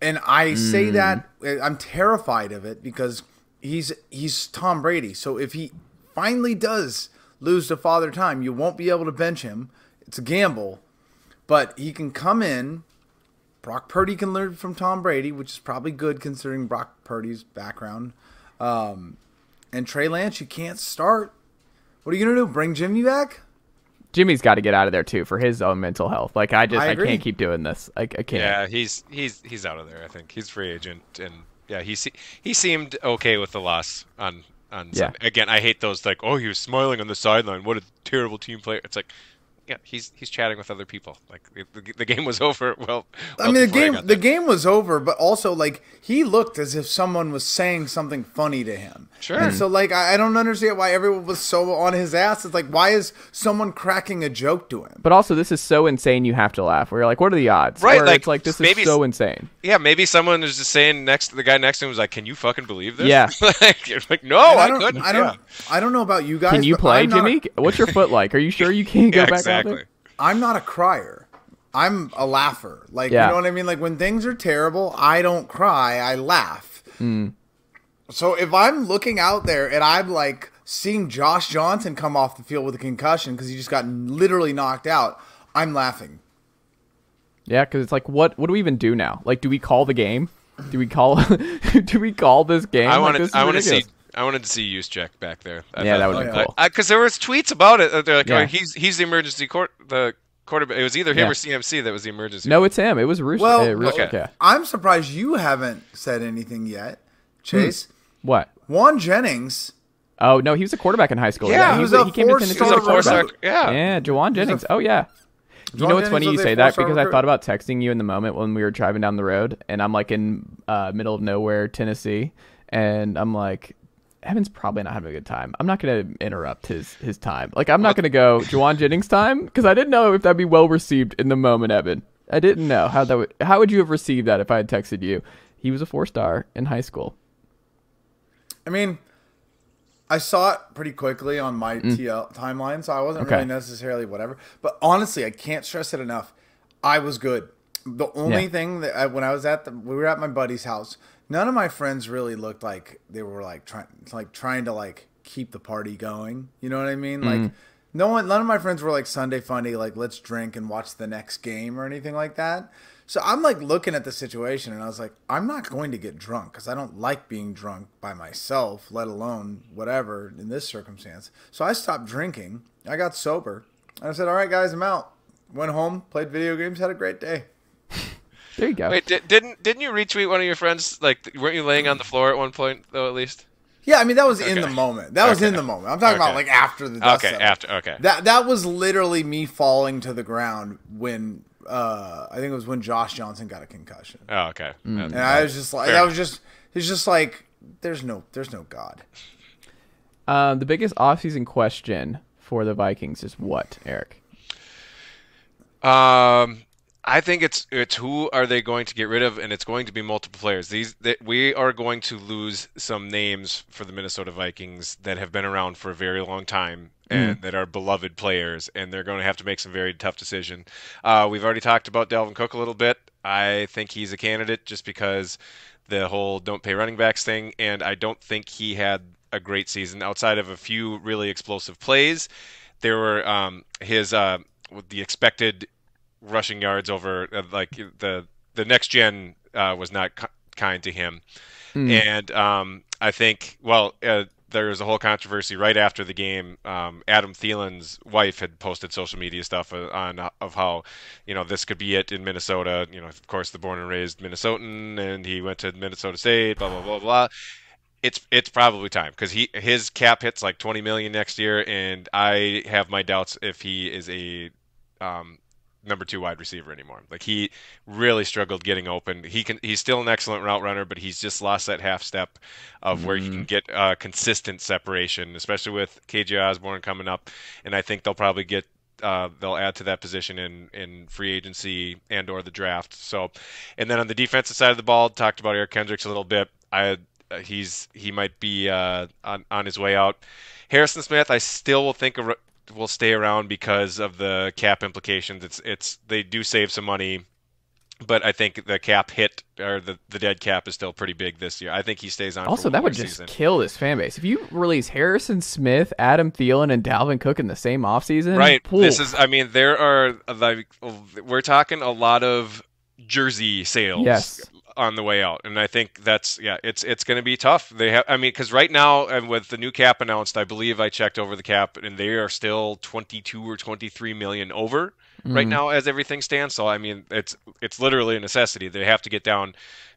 And I say that I'm terrified of it because he's Tom Brady. So if he finally does lose to Father Time, you won't be able to bench him. It's a gamble, but he can come in. Brock Purdy can learn from Tom Brady, which is probably good considering Brock Purdy's background. And Trey Lance, you can't start. What are you gonna do? Bring Jimmy back? Jimmy's got to get out of there too for his own mental health. Like I agree. can't keep doing this. I can't. Yeah, he's out of there. I think he's free agent, and yeah, he seemed okay with the loss on Sunday. Again, I hate those like, oh, he was smiling on the sideline. What a terrible team player. It's like, yeah, he's chatting with other people. Like the game was over. Well, I mean, the game was over, but also like he looked as if someone was saying something funny to him. Sure. And so like I don't understand why everyone was so on his ass. It's like, why is someone cracking a joke to him? But also, this is so insane. You have to laugh. Where you're like, what are the odds? Right. Where Like it's like this maybe, is so insane. Yeah, maybe someone is just saying the guy next to him was like, "Can you fucking believe this?" Yeah. You're like, no, And I couldn't. I don't know about you guys. Can you but play, I'm not Jimmy? What's your foot like? Are you sure you can't go Yeah, back exactly. out there? I'm not a crier. I'm a laugher. Like, Yeah. you know what I mean? Like, when things are terrible, I don't cry. I laugh. So if I'm looking out there and I'm, like, seeing Josh Johnson come off the field with a concussion because he just got literally knocked out, I'm laughing. Yeah, because it's like, what do we even do now? Like, do we call the game? Do we call this game? I wanted to see Juszczyk back there. Yeah, that would be cool. Because there was tweets about it. They're like, Yeah. oh, he's the emergency quarterback. It was either him or CMC that was the emergency. No, it's him. It was Rooster. Well, Rooster. okay. Yeah. I'm surprised you haven't said anything yet, Chase. What? Juan Jennings. Oh no, he was a quarterback in high school. Yeah, he he was a came to Tennessee. four-star as a He was a four-star. quarterback. Yeah. Jawan Jennings. Oh yeah. You know what's funny you say that because I thought about texting you in the moment when we were driving down the road, and I'm like in middle of nowhere, Tennessee, and I'm like, Evan's probably not having a good time. I'm not gonna interrupt his time. Like I'm not gonna go Juwan Jennings time because I didn't know if that'd be well received in the moment, Evan. I didn't know how would you have received that if I had texted you? He was a 4-star in high school. I mean, I saw it pretty quickly on my TL timeline, so I wasn't really necessarily whatever. But honestly, I can't stress it enough. I was good. The only thing that when I was we were at my buddy's house. None of my friends really looked like they were like trying to like keep the party going. You know what I mean? Like none of my friends were like Sunday funny, like let's drink and watch the next game or anything like that. So I'm like looking at the situation and I was like, I'm not going to get drunk because I don't like being drunk by myself, let alone whatever in this circumstance. So I stopped drinking. I got sober. And I said, all right, guys, I'm out. Went home, played video games, had a great day. There you go. Wait, didn't you retweet one of your friends? Like, weren't you laying on the floor at one point though? At least. Yeah, I mean that was in the moment. That was in the moment. I'm talking about like after the dust settled. Okay. That was literally me falling to the ground when I think it was when Josh Johnson got a concussion. Oh, okay. And I was just like, it's just like there's no God. The biggest offseason question for the Vikings is what, Eric? I think it's who are they going to get rid of, and it's going to be multiple players. We are going to lose some names for the Minnesota Vikings that have been around for a very long time and that are beloved players, and they're going to have to make some very tough decisions. We've already talked about Dalvin Cook a little bit. I think he's a candidate just because the whole don't pay running backs thing, and I don't think he had a great season outside of a few really explosive plays. There were the expected rushing yards over like the next gen was not kind to him, and I think there was a whole controversy right after the game. Adam Thielen's wife had posted social media stuff of how this could be it in Minnesota. Of course, the born and raised Minnesotan, and he went to Minnesota State. Blah blah blah blah. It's probably time because his cap hits like $20 million next year, and I have my doubts if he is a number 2 wide receiver anymore. Like he really struggled getting open. He's still an excellent route runner, but he's just lost that half step of where he can get consistent separation, especially with KJ Osborne coming up. And I think they'll probably get they'll add to that position in free agency and or the draft. So, and then on the defensive side of the ball, talked about Eric Kendricks a little bit. He might be on his way out. Harrison Smith, I still will think will stay around because of the cap implications. They do save some money, but I think the cap hit or the dead cap is still pretty big this year. I think he stays on. Also, for that would season. Just kill this fan base if you release Harrison Smith, Adam Thielen, and Dalvin Cook in the same offseason. Right. Poof. This is. I mean, there are we're talking a lot of jersey sales. Yes. On the way out, and I think it's going to be tough. They have, I mean, because right now, and with the new cap announced, I believe I checked over the cap, and they are still 22 or 23 million over right now as everything stands. So I mean, it's literally a necessity. They have to get down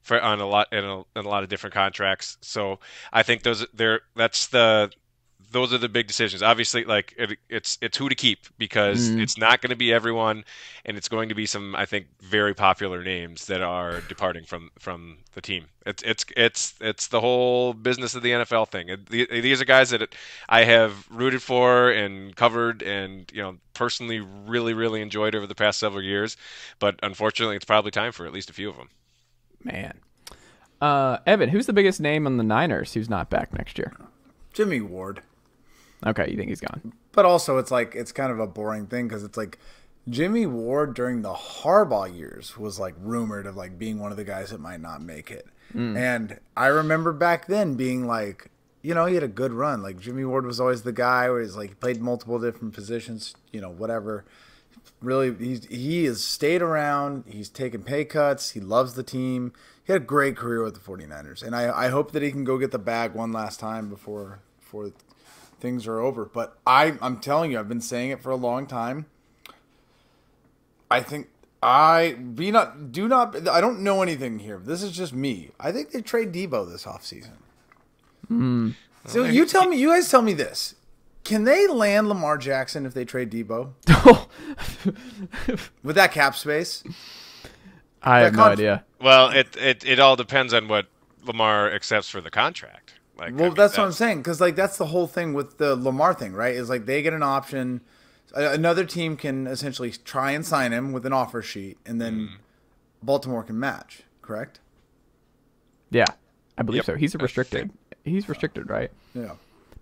on a lot of different contracts. So I think those are the big decisions. Obviously, like it's who to keep because it's not going to be everyone, and it's going to be some, I think, very popular names that are departing from the team. It's the whole business of the NFL thing. These are guys that I have rooted for and covered, and personally really really enjoyed over the past several years. But unfortunately, it's probably time for at least a few of them. Man, Evan, who's the biggest name on the Niners who's not back next year? Jimmy Ward. Okay, you think he's gone? But also, it's kind of a boring thing because it's like Jimmy Ward during the Harbaugh years was like rumored of like being one of the guys that might not make it. And I remember back then being like, he had a good run. Like Jimmy Ward was always the guy where he's like he played multiple different positions, whatever. Really, he has stayed around. He's taken pay cuts. He loves the team. He had a great career with the 49ers. And I hope that he can go get the bag one last time before things are over. But I'm telling you, I've been saying it for a long time. I think I don't know anything here. This is just me. I think they trade Debo this offseason. So you guys tell me this. Can they land Lamar Jackson if they trade Debo? With that cap space? I have no idea. Well, it all depends on what Lamar accepts for the contract. That's what I'm saying, because that's the whole thing with the Lamar thing, right? Is like they get an option, another team can essentially try and sign him with an offer sheet, and then Baltimore can match. Correct? Yeah, I believe so. He's restricted. He's restricted, right? Yeah.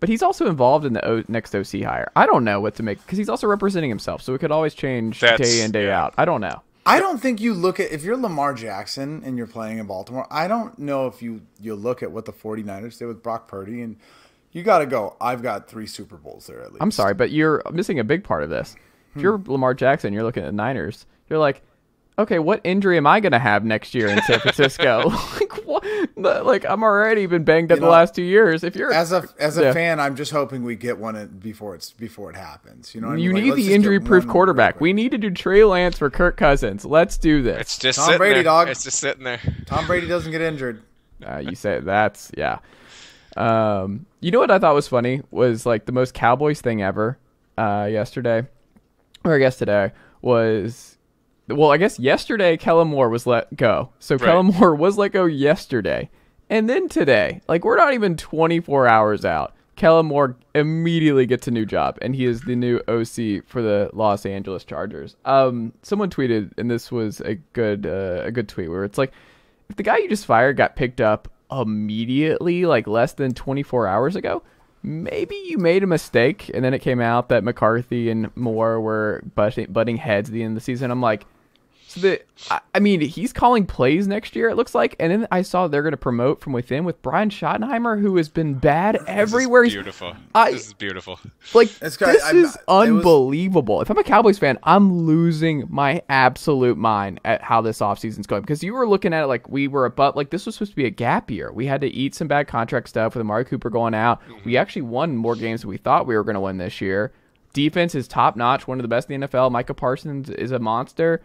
But he's also involved in the next OC hire. I don't know what to make because he's also representing himself, so it could always change day in, day out. I don't know. I don't think you look at, if you're Lamar Jackson and you're playing in Baltimore, I don't know if you look at what the 49ers did with Brock Purdy, and you got to go, I've got 3 Super Bowls there at least. I'm sorry, but you're missing a big part of this. If you're Lamar Jackson, you're looking at the Niners, you're like, okay, what injury am I going to have next year in San Francisco? I'm already been banged up the last 2 years. If you're as a fan, I'm just hoping we get one before it happens. You know what I mean? You need the injury-proof quarterback. We need to do Trey Lance for Kirk Cousins. Let's do this. It's just Tom Brady, dog. It's just sitting there. Tom Brady doesn't get injured. You say that's yeah. You know what I thought was funny was like the most Cowboys thing ever. Yesterday, or I guess today was. Well, I guess yesterday Kellen Moore was let go. So right. Kellen Moore was let go yesterday. And then today, we're not even 24 hours out. Kellen Moore immediately gets a new job, and he is the new OC for the Los Angeles Chargers. Someone tweeted, and this was a good tweet, where it's like, if the guy you just fired got picked up immediately, less than 24 hours ago, maybe you made a mistake, and then it came out that McCarthy and Moore were butting heads at the end of the season. I'm like, he's calling plays next year, it looks like. And then I saw they're going to promote from within with Brian Schottenheimer, who has been bad everywhere. This is beautiful. This is beautiful. This is unbelievable. If I'm a Cowboys fan, I'm losing my absolute mind at how this offseason's going. Because you were looking at it like we were this was supposed to be a gap year. We had to eat some bad contract stuff with Amari Cooper going out. Mm-hmm. We actually won more games than we thought we were going to win this year. Defense is top-notch, one of the best in the NFL. Micah Parsons is a monster.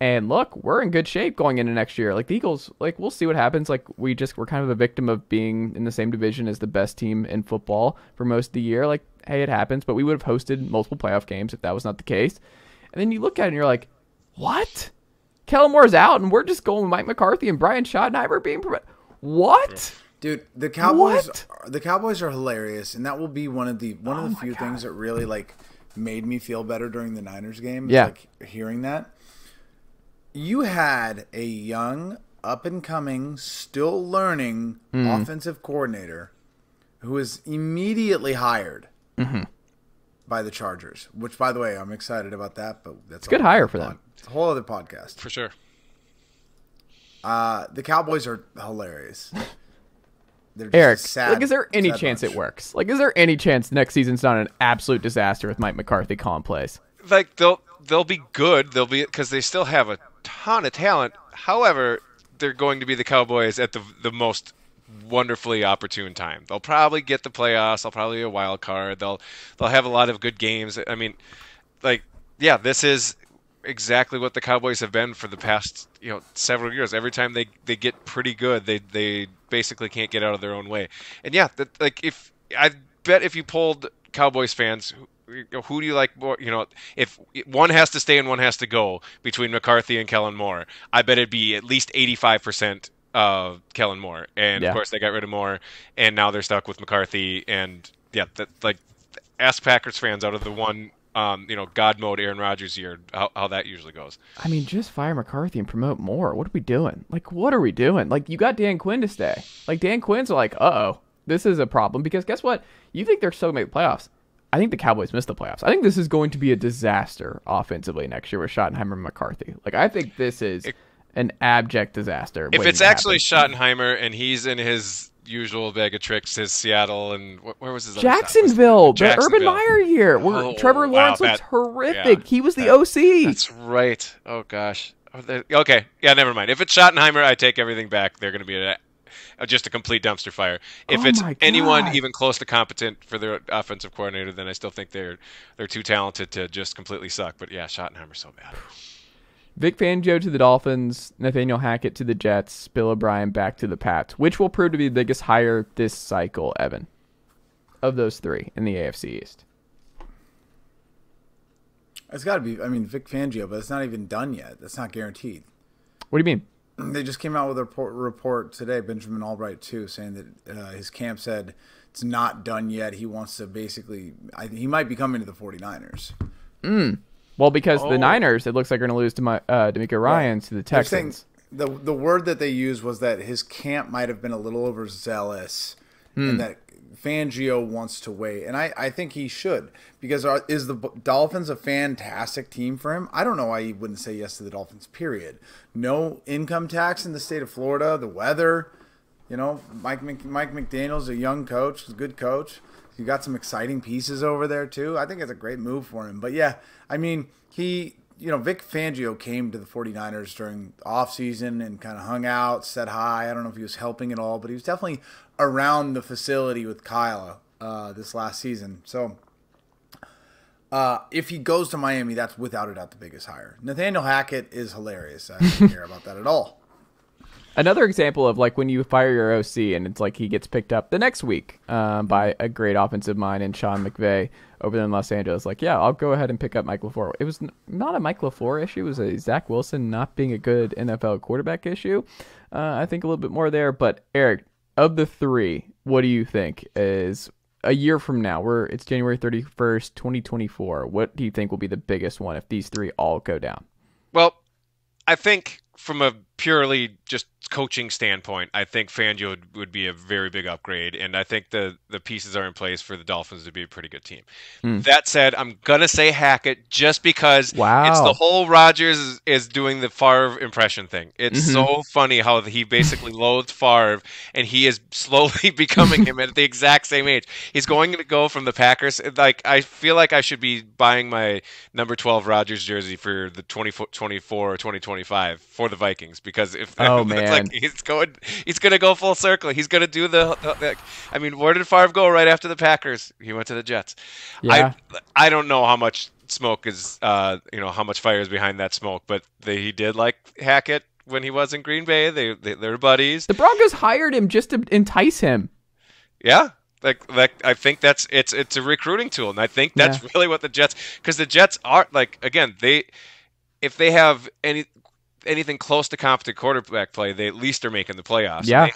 And look, we're in good shape going into next year. The Eagles, we'll see what happens. We're kind of a victim of being in the same division as the best team in football for most of the year. Hey, it happens, but we would have hosted multiple playoff games if that was not the case. And then you look at it and you're like, what? Kellen Moore's out, and we're just going with Mike McCarthy and Brian Schottenheimer being promoted. What? Dude, the Cowboys are hilarious, and that will be one of the few things that really made me feel better during the Niners game. Yeah. Like hearing that. You had a young, up-and-coming, still learning offensive coordinator who was immediately hired by the Chargers, which, by the way, I'm excited about that. But that's a good hire for them. It's a whole other podcast. For sure. The Cowboys are hilarious. They're just Eric, sad, like, is there any chance bunch. it works? Like, is there any chance next season's not an absolute disaster with Mike McCarthy calling plays? Like they'll be good. They'll be because they still have a ton of talent. However, they're going to be the Cowboys at the most wonderfully opportune time. They'll probably get the playoffs. They'll probably be a wild card. They'll have a lot of good games. I mean, like, yeah, this is exactly what the Cowboys have been for the past several years. Every time they get pretty good, they basically can't get out of their own way. And yeah, if you polled Cowboys fans, who do you like more? If one has to stay and one has to go between McCarthy and Kellen Moore, I bet it'd be at least 85% Kellen Moore. And of course they got rid of Moore, and now they're stuck with McCarthy. And yeah, ask Packers fans out of the one God mode Aaron Rodgers year, how that usually goes. I mean, just fire McCarthy and promote Moore. What are we doing? Like, what are we doing? Like, you got Dan Quinn to stay. Like, Dan Quinn's like, uh-oh, this is a problem. Because guess what? You think they're still going to make the playoffs. I think the Cowboys missed the playoffs. I think this is going to be a disaster offensively next year with Schottenheimer and McCarthy. Like, I think this is an abject disaster. If it's actually Schottenheimer and he's in his usual bag of tricks, his Seattle and where was his Jacksonville, the Urban Meyer year, where Trevor Lawrence looks horrific. Yeah, he was the OC. That's right. Oh gosh. Okay, yeah, never mind. If it's Schottenheimer, I take everything back. They're going to be just a complete dumpster fire. If it's anyone even close to competent for their offensive coordinator, then I still think they're too talented to just completely suck. But yeah, Schottenheimer's so bad. Vic Fangio to the Dolphins, Nathaniel Hackett to the Jets, Bill O'Brien back to the Pats. Which will prove to be the biggest hire this cycle, Evan, of those three in the AFC East? It's got to be, Vic Fangio, but it's not even done yet. That's not guaranteed. What do you mean? They just came out with a report today, Benjamin Albright too, saying that his camp said it's not done yet. He wants to he might be coming to the 49ers. Well, because the Niners, it looks like, are going to lose to D'Amico Ryans to the Texans. The word that they used was that his camp might have been a little overzealous and that Fangio wants to wait. And I think he should, because is the Dolphins a fantastic team for him? I don't know why he wouldn't say yes to the Dolphins, period. No income tax in the state of Florida, the weather. Mike McDaniel's a young coach, he's a good coach. You got some exciting pieces over there too. I think it's a great move for him. But yeah, Vic Fangio came to the 49ers during the offseason and kind of hung out, said hi. I don't know if he was helping at all, but he was definitely around the facility with Kyle this last season. So if he goes to Miami, that's without a doubt the biggest hire. Nathaniel Hackett is hilarious. I don't care about that at all. Another example of like when you fire your OC and it's like he gets picked up the next week by a great offensive mind and Sean McVay over there in Los Angeles. Like, yeah, I'll go ahead and pick up Mike LaFleur. It was not a Mike LaFleur issue. It was a Zach Wilson not being a good NFL quarterback issue. I think a little bit more there. But Eric, of the three, what do you think is a year from now? It's January 31st, 2024. What do you think will be the biggest one if these three all go down? Well, I think from a purely just coaching standpoint, I think Fangio would be a very big upgrade, and I think the pieces are in place for the Dolphins to be a pretty good team. That said, I'm going to say Hackett just because it's the whole Rodgers is doing the Favre impression thing. It's so funny how he basically loathed Favre, and he is slowly becoming him at the exact same age. He's going to go from the Packers. Like, I feel like I should be buying my number 12 Rodgers jersey for the 2024 or 2025 for the Vikings, because if like he's going to go full circle. He's going to do where did Favre go right after the Packers? He went to the Jets. Yeah. I don't know how much smoke is how much fire is behind that smoke, but he did like Hackett when he was in Green Bay. They're buddies. The Broncos hired him just to entice him. Yeah. Like I think it's a recruiting tool, and I think that's really what the Jets, because the Jets are like, again, if they have anything close to competent quarterback play, they at least are making the playoffs. Yeah.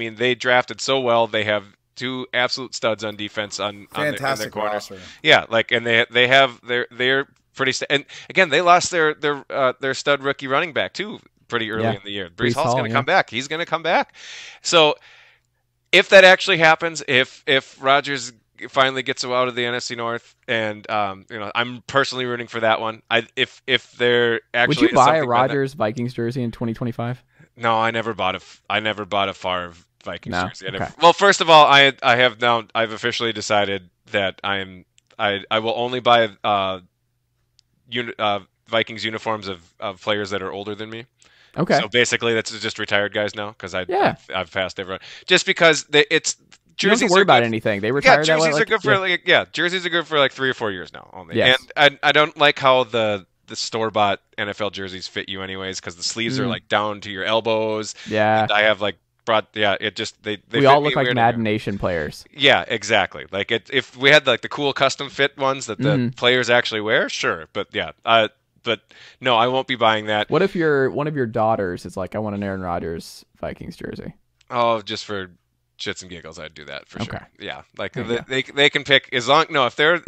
They drafted so well. They have two absolute studs on defense on their Fantastic corners. roster. Yeah, like, and they're pretty. And again, they lost their stud rookie running back too pretty early in the year. Breece Hall's going to come back. He's going to come back. So if that actually happens, if Rodgers finally gets out of the NFC North, and I'm personally rooting for that one. If there actually would you buy a Rodgers Vikings jersey in 2025? No, I never bought a Favre Vikings jersey. Okay. Well, first of all, I've officially decided that I will only buy Vikings uniforms of players that are older than me. Okay. So basically, that's just retired guys now because I've passed everyone. Just because jerseys. You don't have to worry about anything. They retired that way. Jerseys are good for jerseys are good for like 3 or 4 years now only. Yes. And I don't like how the store-bought NFL jerseys fit you anyways because the sleeves are like down to your elbows. Yeah. And I have like it just they we all look like Madden Nation players. Yeah, exactly. Like if we had like the cool custom fit ones that the players actually wear, sure. But yeah, but no, I won't be buying that. What if one of your daughters is like, I want an Aaron Rodgers Vikings jersey? Oh, just for shits and giggles, I'd do that for sure. Yeah, like they can pick if they're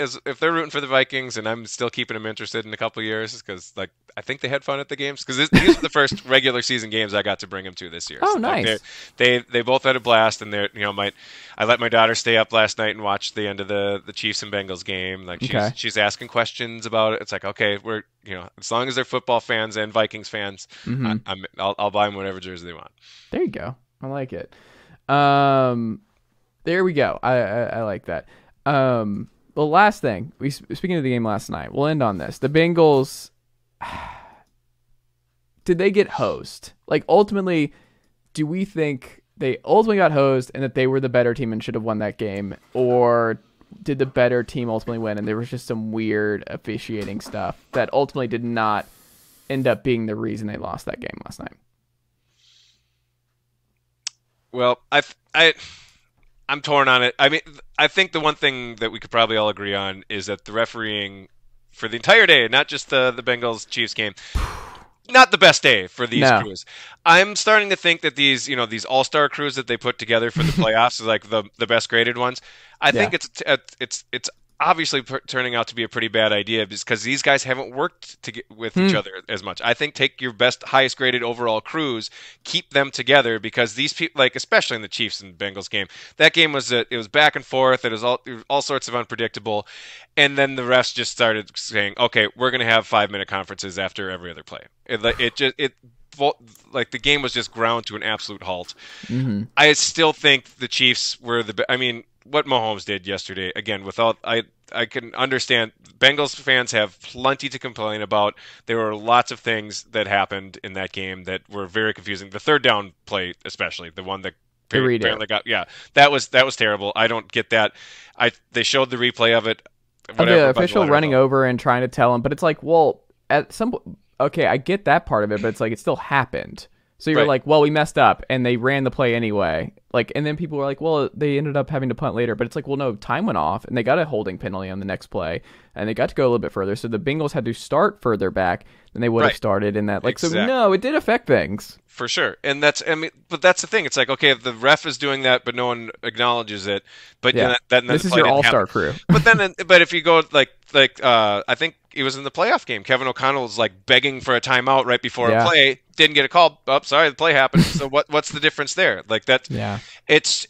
rooting for the Vikings, and I'm still keeping them interested in a couple of years because like I think they had fun at the games because these are the first regular season games I got to bring them to this year. Oh, so, nice. Like, they both had a blast, and I let my daughter stay up last night and watch the end of the Chiefs and Bengals game. Like she's asking questions about it. It's like, okay, we're as long as they're football fans and Vikings fans, I'll buy them whatever jersey they want. There you go. I like it. There we go. I like that. The last thing speaking of the game last night, we'll end on this. The Bengals, did they get hosed? Like ultimately, do we think they ultimately got hosed and that they were the better team and should have won that game, or did the better team ultimately win and there was just some weird officiating stuff that ultimately did not end up being the reason they lost that game last night? Well, I'm torn on it. I mean, I think the one thing that we could probably all agree on is that the refereeing for the entire day, not just the Bengals-Chiefs game, not the best day for these crews. I'm starting to think that these all-star crews that they put together for the playoffs is like the best graded ones. I think it's obviously turning out to be a pretty bad idea because these guys haven't worked with each other as much. I think take your best, highest graded overall crews, keep them together because these people, like especially in the Chiefs and Bengals game, that game was back and forth. It was all sorts of unpredictable, and then the refs just started saying, "Okay, we're going to have 5-minute conferences after every other play." Like the game was just ground to an absolute halt. Mm-hmm. I still think the Chiefs were what Mahomes did yesterday, again, I can understand Bengals fans have plenty to complain about. There were lots of things that happened in that game that were very confusing. The third down play, especially the one that apparently that was terrible. I don't get that. They showed the replay of it. The official running over and trying to tell him, but it's like, well, I get that part of it, but it's like it still happened. So you're like, well, we messed up, and they ran the play anyway. Like, and then people were like, well, they ended up having to punt later. But it's like, well, no, time went off, and they got a holding penalty on the next play, and they got to go a little bit further. So the Bengals had to start further back than they would have started in that. Like, exactly. So no, it did affect things. For sure. And but that's the thing. It's like, okay, if the ref is doing that, but no one acknowledges it. But then this is your all-star crew. But if you go like I think it was in the playoff game, Kevin O'Connell was like begging for a timeout right before a play, didn't get a call. Oh, sorry, the play happened. So what's the difference there? Like that. Yeah. It's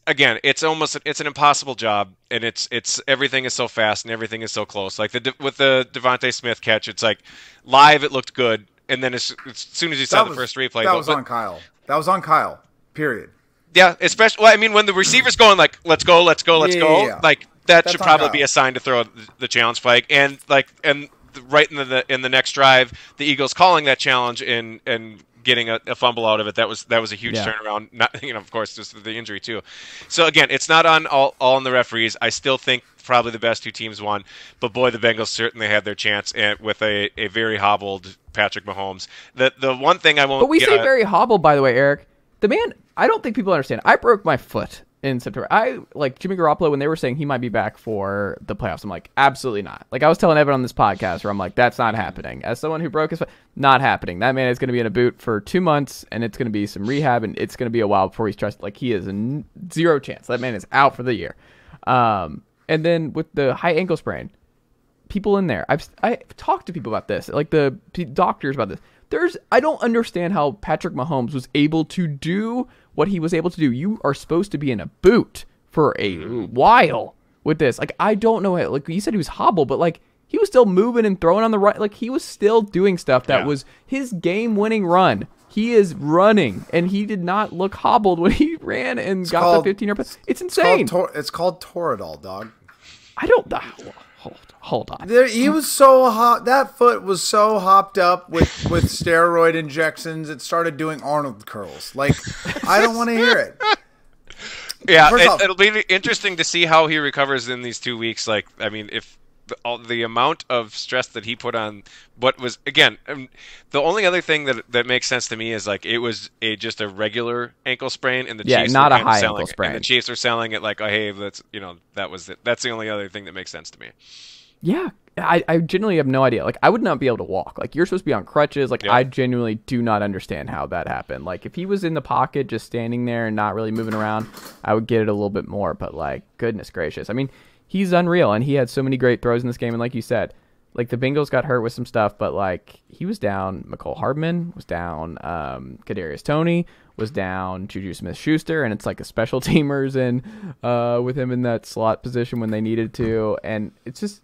again, it's an impossible job, and it's everything is so fast and everything is so close. Like with the Devontae Smith catch, it's like live it looked good. And then as soon as you saw the first replay, that was on Kyle. That was on Kyle. Period. Yeah, especially. Well, I mean, when the receiver's going like, "Let's go, let's go, let's go," like that should probably be a sign to throw the challenge flag. And right in the next drive, the Eagles calling that challenge and getting a fumble out of it. That was a huge turnaround. Not of course, just the injury too. So again, it's not on all on the referees. I still think probably the best two teams won, but boy, the Bengals certainly had their chance and with a very hobbled Patrick Mahomes. The one thing I won't. But we say very hobbled, by the way, Eric. The man, I don't think people understand. I broke my foot in September. I like Jimmy Garoppolo when they were saying he might be back for the playoffs. I'm like, absolutely not. Like I was telling Evan on this podcast where I'm like, that's not happening. As someone who broke his foot, not happening. That man is going to be in a boot for 2 months, and it's going to be some rehab, and it's going to be a while before he's trusted. Like he is zero chance. That man is out for the year. And then with the high ankle sprain, people in there, I've talked to people about this, like the doctors about this. I don't understand how Patrick Mahomes was able to do what he was able to do. You are supposed to be in a boot for a while with this. Like, I don't know. Like, you said he was hobbled, but, like, he was still moving and throwing on the right. Like, he was still doing stuff that was his game-winning run. He is running, and he did not look hobbled when he ran and got the 15-yard pass. It's insane. It's called Toradol, dog. I don't... Hold on. He was so hot. That foot was so hopped up with steroid injections. It started doing Arnold curls. Like, I don't want to hear it. Yeah, it'll be interesting to see how he recovers in these 2 weeks. Like, I mean, if the amount of stress that he put on what was, again, the only other thing that makes sense to me is like it was just a regular ankle sprain, and the Chiefs not were a kind of high selling ankle it. sprain. And the Chiefs are selling it like, oh, hey, that was it. That's the only other thing that makes sense to me. Yeah, I genuinely have no idea. Like, I would not be able to walk. Like, you're supposed to be on crutches. Like, I genuinely do not understand how that happened. Like, if he was in the pocket just standing there and not really moving around, I would get it a little bit more. But, like, goodness gracious. I mean, he's unreal, and he had so many great throws in this game. And like you said, like, the Bengals got hurt with some stuff, but, like, he was down. McCole Hardman was down. Kadarius Toney was down. Juju Smith-Schuster, and it's like a special teamers in with him in that slot position when they needed to. And it's just...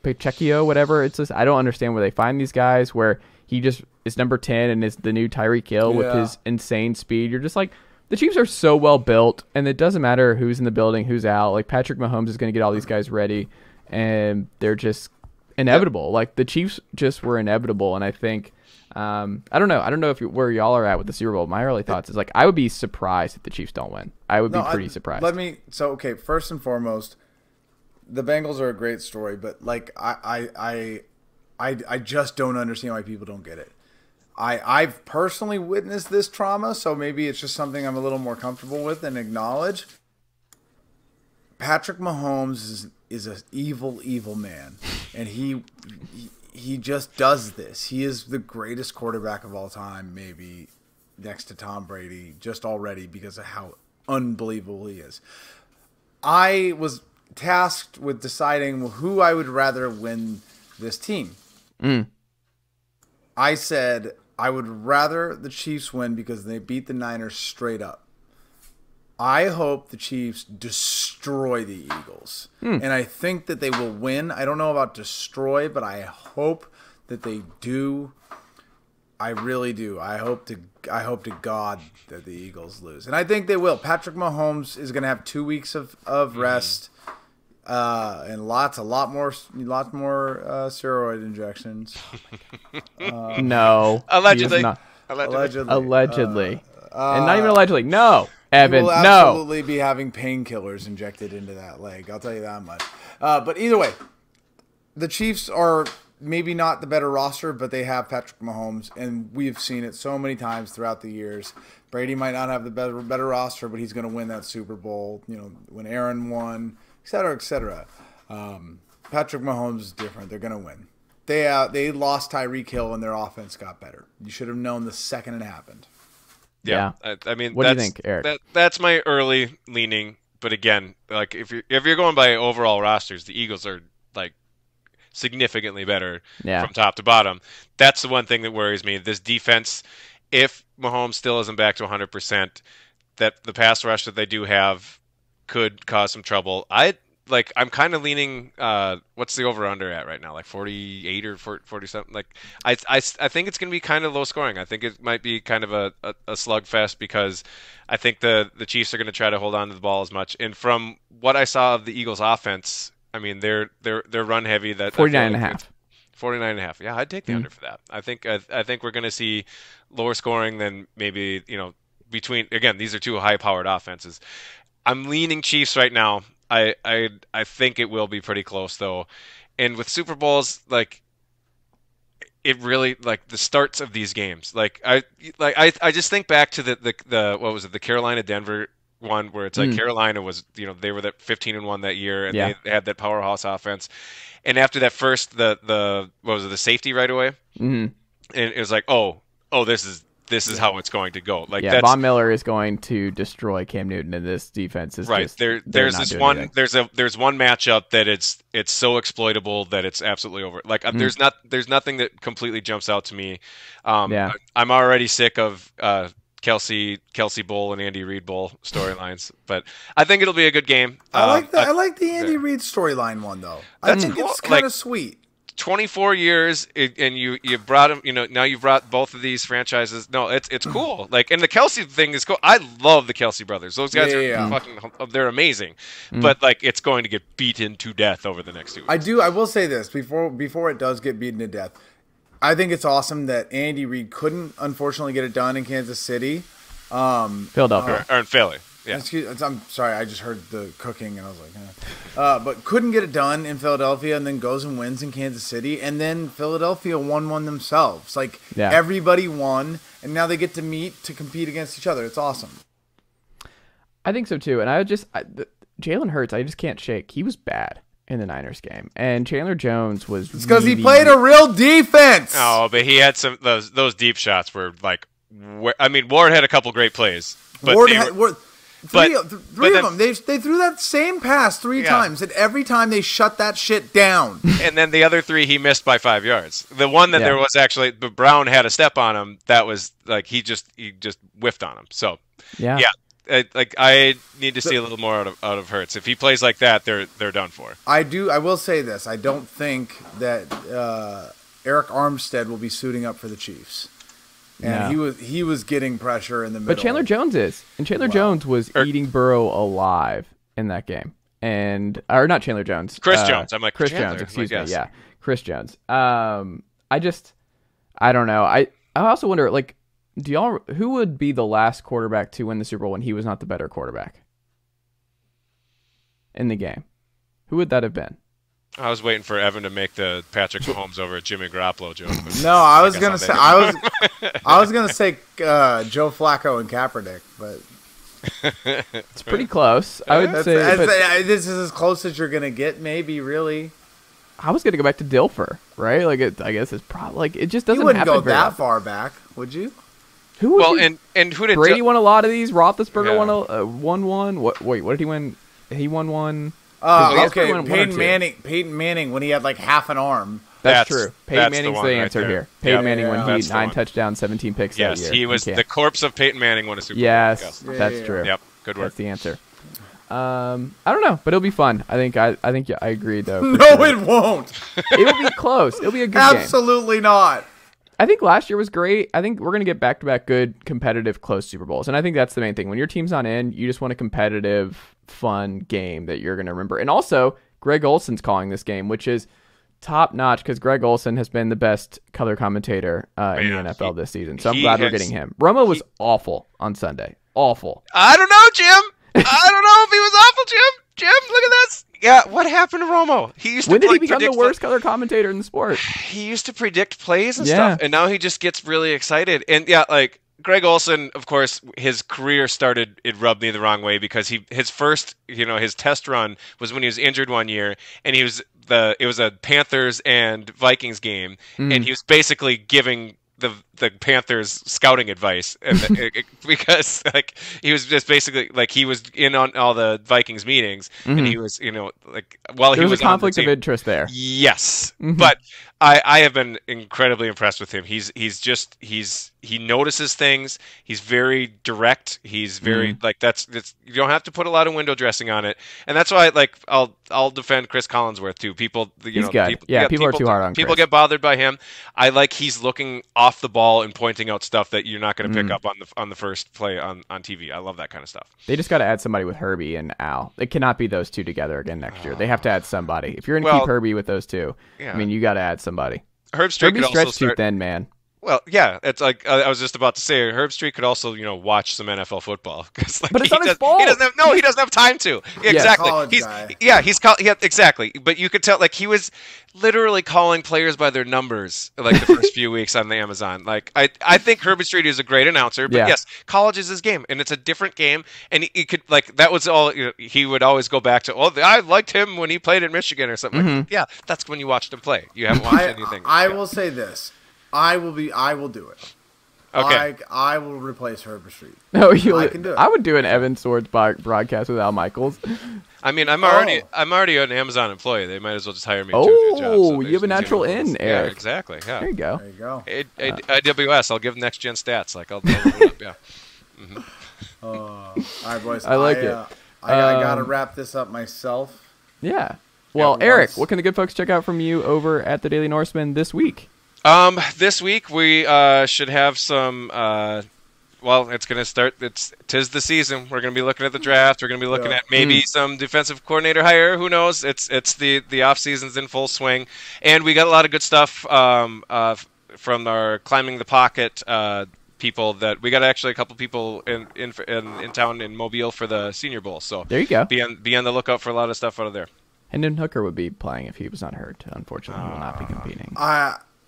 Pacheco, whatever. It's just I don't understand where they find these guys where he just is number 10 and is the new Tyreek Hill with his insane speed. You're just like, the Chiefs are so well built, and it doesn't matter who's in the building, who's out. Like, Patrick Mahomes is going to get all these guys ready, and they're just inevitable. Like, the Chiefs just were inevitable, and I think I don't know if where y'all are at with the Super Bowl. My early thoughts is like I would be surprised if the Chiefs don't win. I would be pretty surprised. First and foremost, the Bengals are a great story, but like I just don't understand why people don't get it. I've personally witnessed this trauma, so maybe it's just something I'm a little more comfortable with and acknowledge. Patrick Mahomes is an evil man, and he just does this. He is the greatest quarterback of all time, maybe next to Tom Brady, just already because of how unbelievable he is. I was tasked with deciding who I would rather win this team. I said I would rather the Chiefs win because they beat the Niners straight up. I hope the Chiefs destroy the Eagles. And I think that they will win. I don't know about destroy, but I hope that they do. I really do. I hope to God that the Eagles lose. And I think they will. Patrick Mahomes is going to have 2 weeks of rest. And lots more steroid injections. No, allegedly. Allegedly, and not even allegedly. No, Evan. He will absolutely be having painkillers injected into that leg. I'll tell you that much. But either way, the Chiefs are maybe not the better roster, but they have Patrick Mahomes, and we've seen it so many times throughout the years. Brady might not have the better roster, but he's going to win that Super Bowl. You know, when Aaron won. Et cetera, et cetera. Patrick Mahomes is different. They're going to win. They lost Tyreek Hill and their offense got better. You should have known the second it happened. Yeah. I mean, what do you think, Eric? That's my early leaning. But again, like if you're going by overall rosters, the Eagles are like significantly better from top to bottom. That's the one thing that worries me. This defense, if Mahomes still isn't back to 100%, that the pass rush that they do have could cause some trouble. I'm kind of leaning. What's the over under at right now? Like 48 or 40 something. Like I think it's going to be kind of low scoring. I think it might be kind of a slugfest because I think the Chiefs are going to try to hold on to the ball as much. And from what I saw of the Eagles' offense, I mean they're run heavy. That 49.5. 49.5. Yeah, I'd take the under for that. I think we're going to see lower scoring than maybe between. Again, these are two high powered offenses. I'm leaning Chiefs right now. I think it will be pretty close though, and with Super Bowls, like it really like the starts of these games. I just think back to the what was it, the Carolina Denver one where it's like Carolina was, they were that 15-1 that year, and they had that powerhouse offense. And after that first, the what was it, the safety right away, and it was like, oh, this is how it's going to go. Like, Von Miller is going to destroy Cam Newton, and this defense is right. Just, there's this one. Anything. There's one matchup that it's so exploitable that it's absolutely over. Like, there's nothing that completely jumps out to me. I'm already sick of Kelsey Bowl and Andy Reid Bowl storylines, but I think it'll be a good game. I like the Andy Reid storyline one though. I think it's kind of sweet. 24 years, and you brought him. Now you've brought both of these franchises. No, it's cool. Like, and the Kelsey thing is cool. I love the Kelsey brothers. Those guys are fucking. They're amazing. But like, it's going to get beaten to death over the next 2 weeks. I will say this before it does get beaten to death. I think it's awesome that Andy Reid couldn't, unfortunately, get it done in Kansas City. Philadelphia. Or in Philly. Yeah. I'm sorry, I just heard the cooking and I was like, but couldn't get it done in Philadelphia, and then goes and wins in Kansas City, and then Philadelphia won one themselves. Like, everybody won, and now they get to meet to compete against each other. It's awesome. I think so too, and Jalen Hurts, I just can't shake. He was bad in the Niners game, and Chandler Jones was. It's because he played a real defense. Oh, but he had some those deep shots were like. I mean, Ward had a couple great plays, but three of them. They threw that same pass 3 times, and every time they shut that shit down. And then the other 3 he missed by 5 yards. The one that there was actually, but Brown had a step on him. That was like he just whiffed on him. So I need to see a little more out of Hurts. If he plays like that, they're done for. I will say this. I don't think that Eric Armstead will be suiting up for the Chiefs. And he was getting pressure in the middle. But Chandler Jones is. And Chandler Jones was eating Burrow alive in that game. Or not Chandler Jones. Chris Jones. I'm like, Chris Jones, excuse me. Yeah, Chris Jones. I don't know. I also wonder, like, who would be the last quarterback to win the Super Bowl when he was not the better quarterback in the game? Who would that have been? I was waiting for Evan to make the Patrick Mahomes over Jimmy Garoppolo joke. No, I was gonna say Joe Flacco and Kaepernick, but it's pretty close. I would say this is as close as you're gonna get, maybe. Really, I was gonna go back to Dilfer, right? Like, I guess it's probably like it just doesn't. You wouldn't happen go that far back, would you? Who? Would and who did Brady won a lot of these? Roethlisberger won one. What did he win? He won one. Okay, Peyton Manning when he had like half an arm. That's true. Peyton Manning's the answer here. Peyton Manning when he 9 touchdowns, 17 picks that year. Yes, he was the corpse of Peyton Manning won a Super Bowl. Yes, that's true. Yep, good work. That's the answer. I don't know, but it'll be fun. I think I agree though. No, it won't. It will be close. It'll be a good game. Absolutely not. I think last year was great. I think we're going to get back-to-back good, competitive, close Super Bowls. And I think that's the main thing. When your team's not in, you just want a competitive, fun game that you're going to remember. And also, Greg Olson's calling this game, which is top-notch because Greg Olson has been the best color commentator in the NFL this season. So I'm glad we're getting him. Romo was awful on Sunday. Awful. I don't know, Jim. I don't know if he was awful, Jim. Jim, look at this. Yeah, what happened to Romo? When did he become the worst color commentator in the sport? He used to predict plays and stuff, and now he just gets really excited. And like Greg Olson, of course, his career started. It rubbed me the wrong way because his first, his test run was when he was injured one year, and it was a Panthers and Vikings game, and he was basically giving the Panthers scouting advice because like he was just basically like he was in on all the Vikings meetings and he was while he was a conflict of interest there. Yes, but I have been incredibly impressed with him. He notices things. He's very direct. He's very that's you don't have to put a lot of window dressing on it, and that's why I'll defend Chris Collinsworth too. People people are too hard on people Chris. Get bothered by him. I like he's looking off the ball and pointing out stuff that you're not going to pick up on the first play on TV. I love that kind of stuff. They just got to add somebody with Herbie and Al. It cannot be those two together again next year. They have to add somebody. If you're going to keep Herbie with those two, I mean, you got to add somebody. Herbie's stretched too thin, man. Well, yeah, it's like I was just about to say, Herbstreit could also, watch some NFL football because, like, But it's not his fault. He doesn't have time to. Yeah. Exactly. College guy. Exactly. But you could tell, like, he was literally calling players by their numbers, like, the first few weeks on the Amazon. Like, I think Herbstreit is a great announcer, but yes, college is his game, and it's a different game. And he could, like, that was all. He would always go back to, I liked him when he played in Michigan or something. Mm-hmm. Like, yeah, that's when you watched him play. You haven't watched anything. I will say this. I will do it. Okay. I will replace Herbstreit. No, I can do it. I would do an Evan Sowards broadcast with Al Michaels. I mean, I'm already an Amazon employee. They might as well just hire me to do a job. So you have a natural in, Eric. Yeah, exactly. Yeah. There you go. There you go. AWS. I'll give next gen stats. Like I'll load it up. Yeah. Mm-hmm. All right, boys. I like it. I gotta wrap this up myself. Yeah. Well, Eric, what can the good folks check out from you over at the Daily Norseman this week? This week we should have some. Well, it's going to start. Tis the season. We're going to be looking at the draft. We're going to be looking at maybe some defensive coordinator hire. Who knows? It's the off season's in full swing, and we got a lot of good stuff from our climbing the pocket people. That we got actually a couple people in town in Mobile for the Senior Bowl. So there you go. Be on the lookout for a lot of stuff out of there. Hendon Hooker would be playing if he was not hurt. Unfortunately, he will not be competing.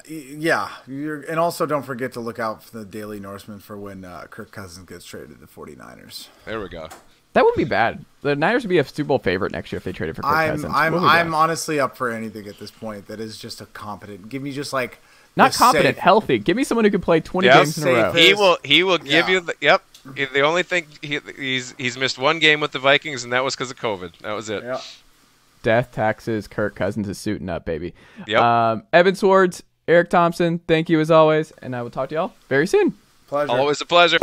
Yeah, and also don't forget to look out for the Daily Norseman for when Kirk Cousins gets traded to the 49ers. There we go. That would be bad. The Niners would be a Super Bowl favorite next year if they traded for Kirk Cousins. I'm honestly up for anything at this point that is just a competent. Give me just like not competent, healthy. Give me someone who can play 20 games in a row. He will give you the yep. The only thing he's missed one game with the Vikings, and that was because of COVID. That was it. Yep. Death, taxes, Kirk Cousins is suiting up, baby. Yep. Evan Sowards, Eric Thompson, thank you as always, and I will talk to y'all very soon. Pleasure. Always a pleasure.